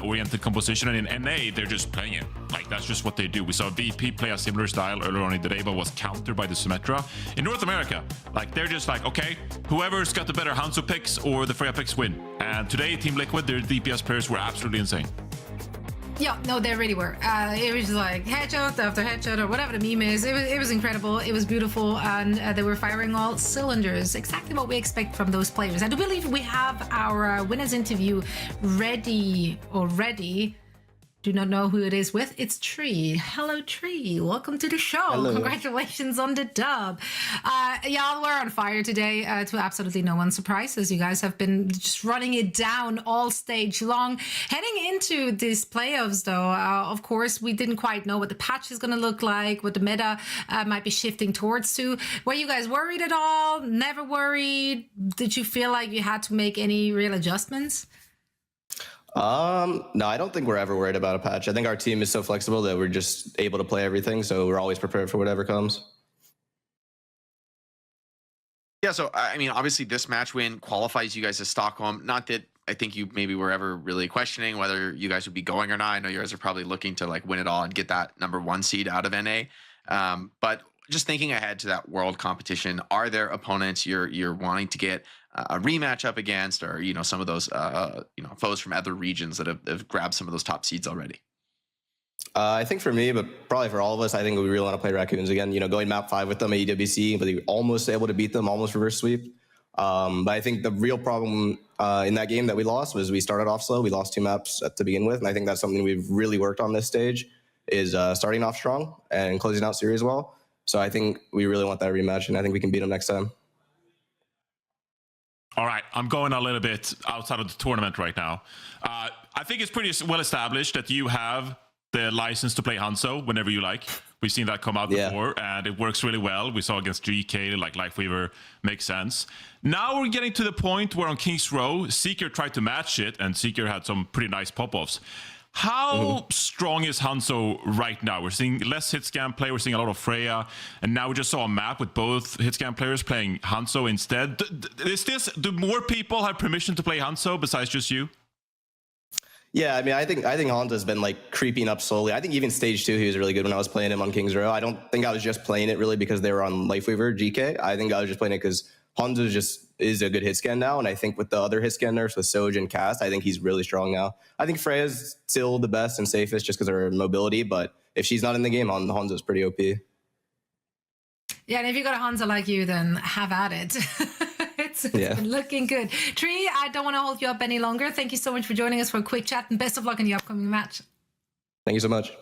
oriented composition. And in NA, they're just playing it like that's just what they do. We saw VP play a similar style earlier on in the day, but was countered by the Symmetra. In North America, like they're just like, okay, whoever's got the better Hanzo picks or the Freya picks win. And today, Team Liquid, their DPS players were absolutely insane. Yeah, no, they really were. It was like headshot after headshot or whatever the meme is. It was incredible. It was beautiful, and they were firing all cylinders. Exactly what we expect from those players. I do believe we have our winners interview ready already. Do not know who it is with. It's Tree. Hello, Tree. Welcome to the show. Hello. Congratulations on the dub. Y'all were on fire today, to absolutely no one's surprise, as you guys have been just running it down all stage long. Heading into these playoffs, though, of course, we didn't quite know what the patch is going to look like, what the meta might be shifting towards to. Were you guys worried at all? Never worried? Did you feel like you had to make any real adjustments? No, I don't think we're ever worried about a patch. I think our team is so flexible that we're just able to play everything, so we're always prepared for whatever comes. Yeah, so I mean, obviously this match win qualifies you guys as Stockholm. Not that I think you maybe were ever really questioning whether you guys would be going or not. I know you guys are probably looking to like win it all and get that #1 seed out of NA. But just thinking ahead to that world competition, are there opponents you're wanting to get a rematch up against, or some of those foes from other regions that have grabbed some of those top seeds already? I think for me, but probably for all of us, I think we really want to play Raccoons again. Going map 5 with them at EWC, but we were almost able to beat them, almost reverse sweep. But I think the real problem in that game that we lost was we started off slow. We lost 2 maps to begin with, and I think that's something we've really worked on this stage, is starting off strong and closing out series well. So I think we really want that rematch, and I think we can beat them next time. All right, I'm going a little bit outside of the tournament right now. I think it's pretty well established that you have the license to play Hanzo whenever you like. We've seen that come out before, and it works really well. We saw against GK, like Lifeweaver, makes sense. Now we're getting to the point where on King's Row, Seeker tried to match it, and Seeker had some pretty nice pop-offs. How strong is Hanzo right now? We're seeing less hitscan play. We're seeing a lot of Freya. And now we just saw a map with both hitscan players playing Hanzo instead. Do more people have permission to play Hanzo besides just you? Yeah, I mean, I think Hanzo's been like creeping up slowly. I think even stage 2, he was really good when I was playing him on King's Row. I don't think I was just playing it really because they were on Lifeweaver, GK. I think I was just playing it because Hanzo just is a good hit scan now, and I think with the other hit scan nerfs with Soj and Cast, I think he's really strong now. I think Freya's still the best and safest just because of her mobility, but if she's not in the game, Hanzo's pretty OP. Yeah, and if you got a Hanzo like you, then have at it. It's been looking good. Tree, I don't want to hold you up any longer. Thank you so much for joining us for a quick chat, and best of luck in the upcoming match. Thank you so much.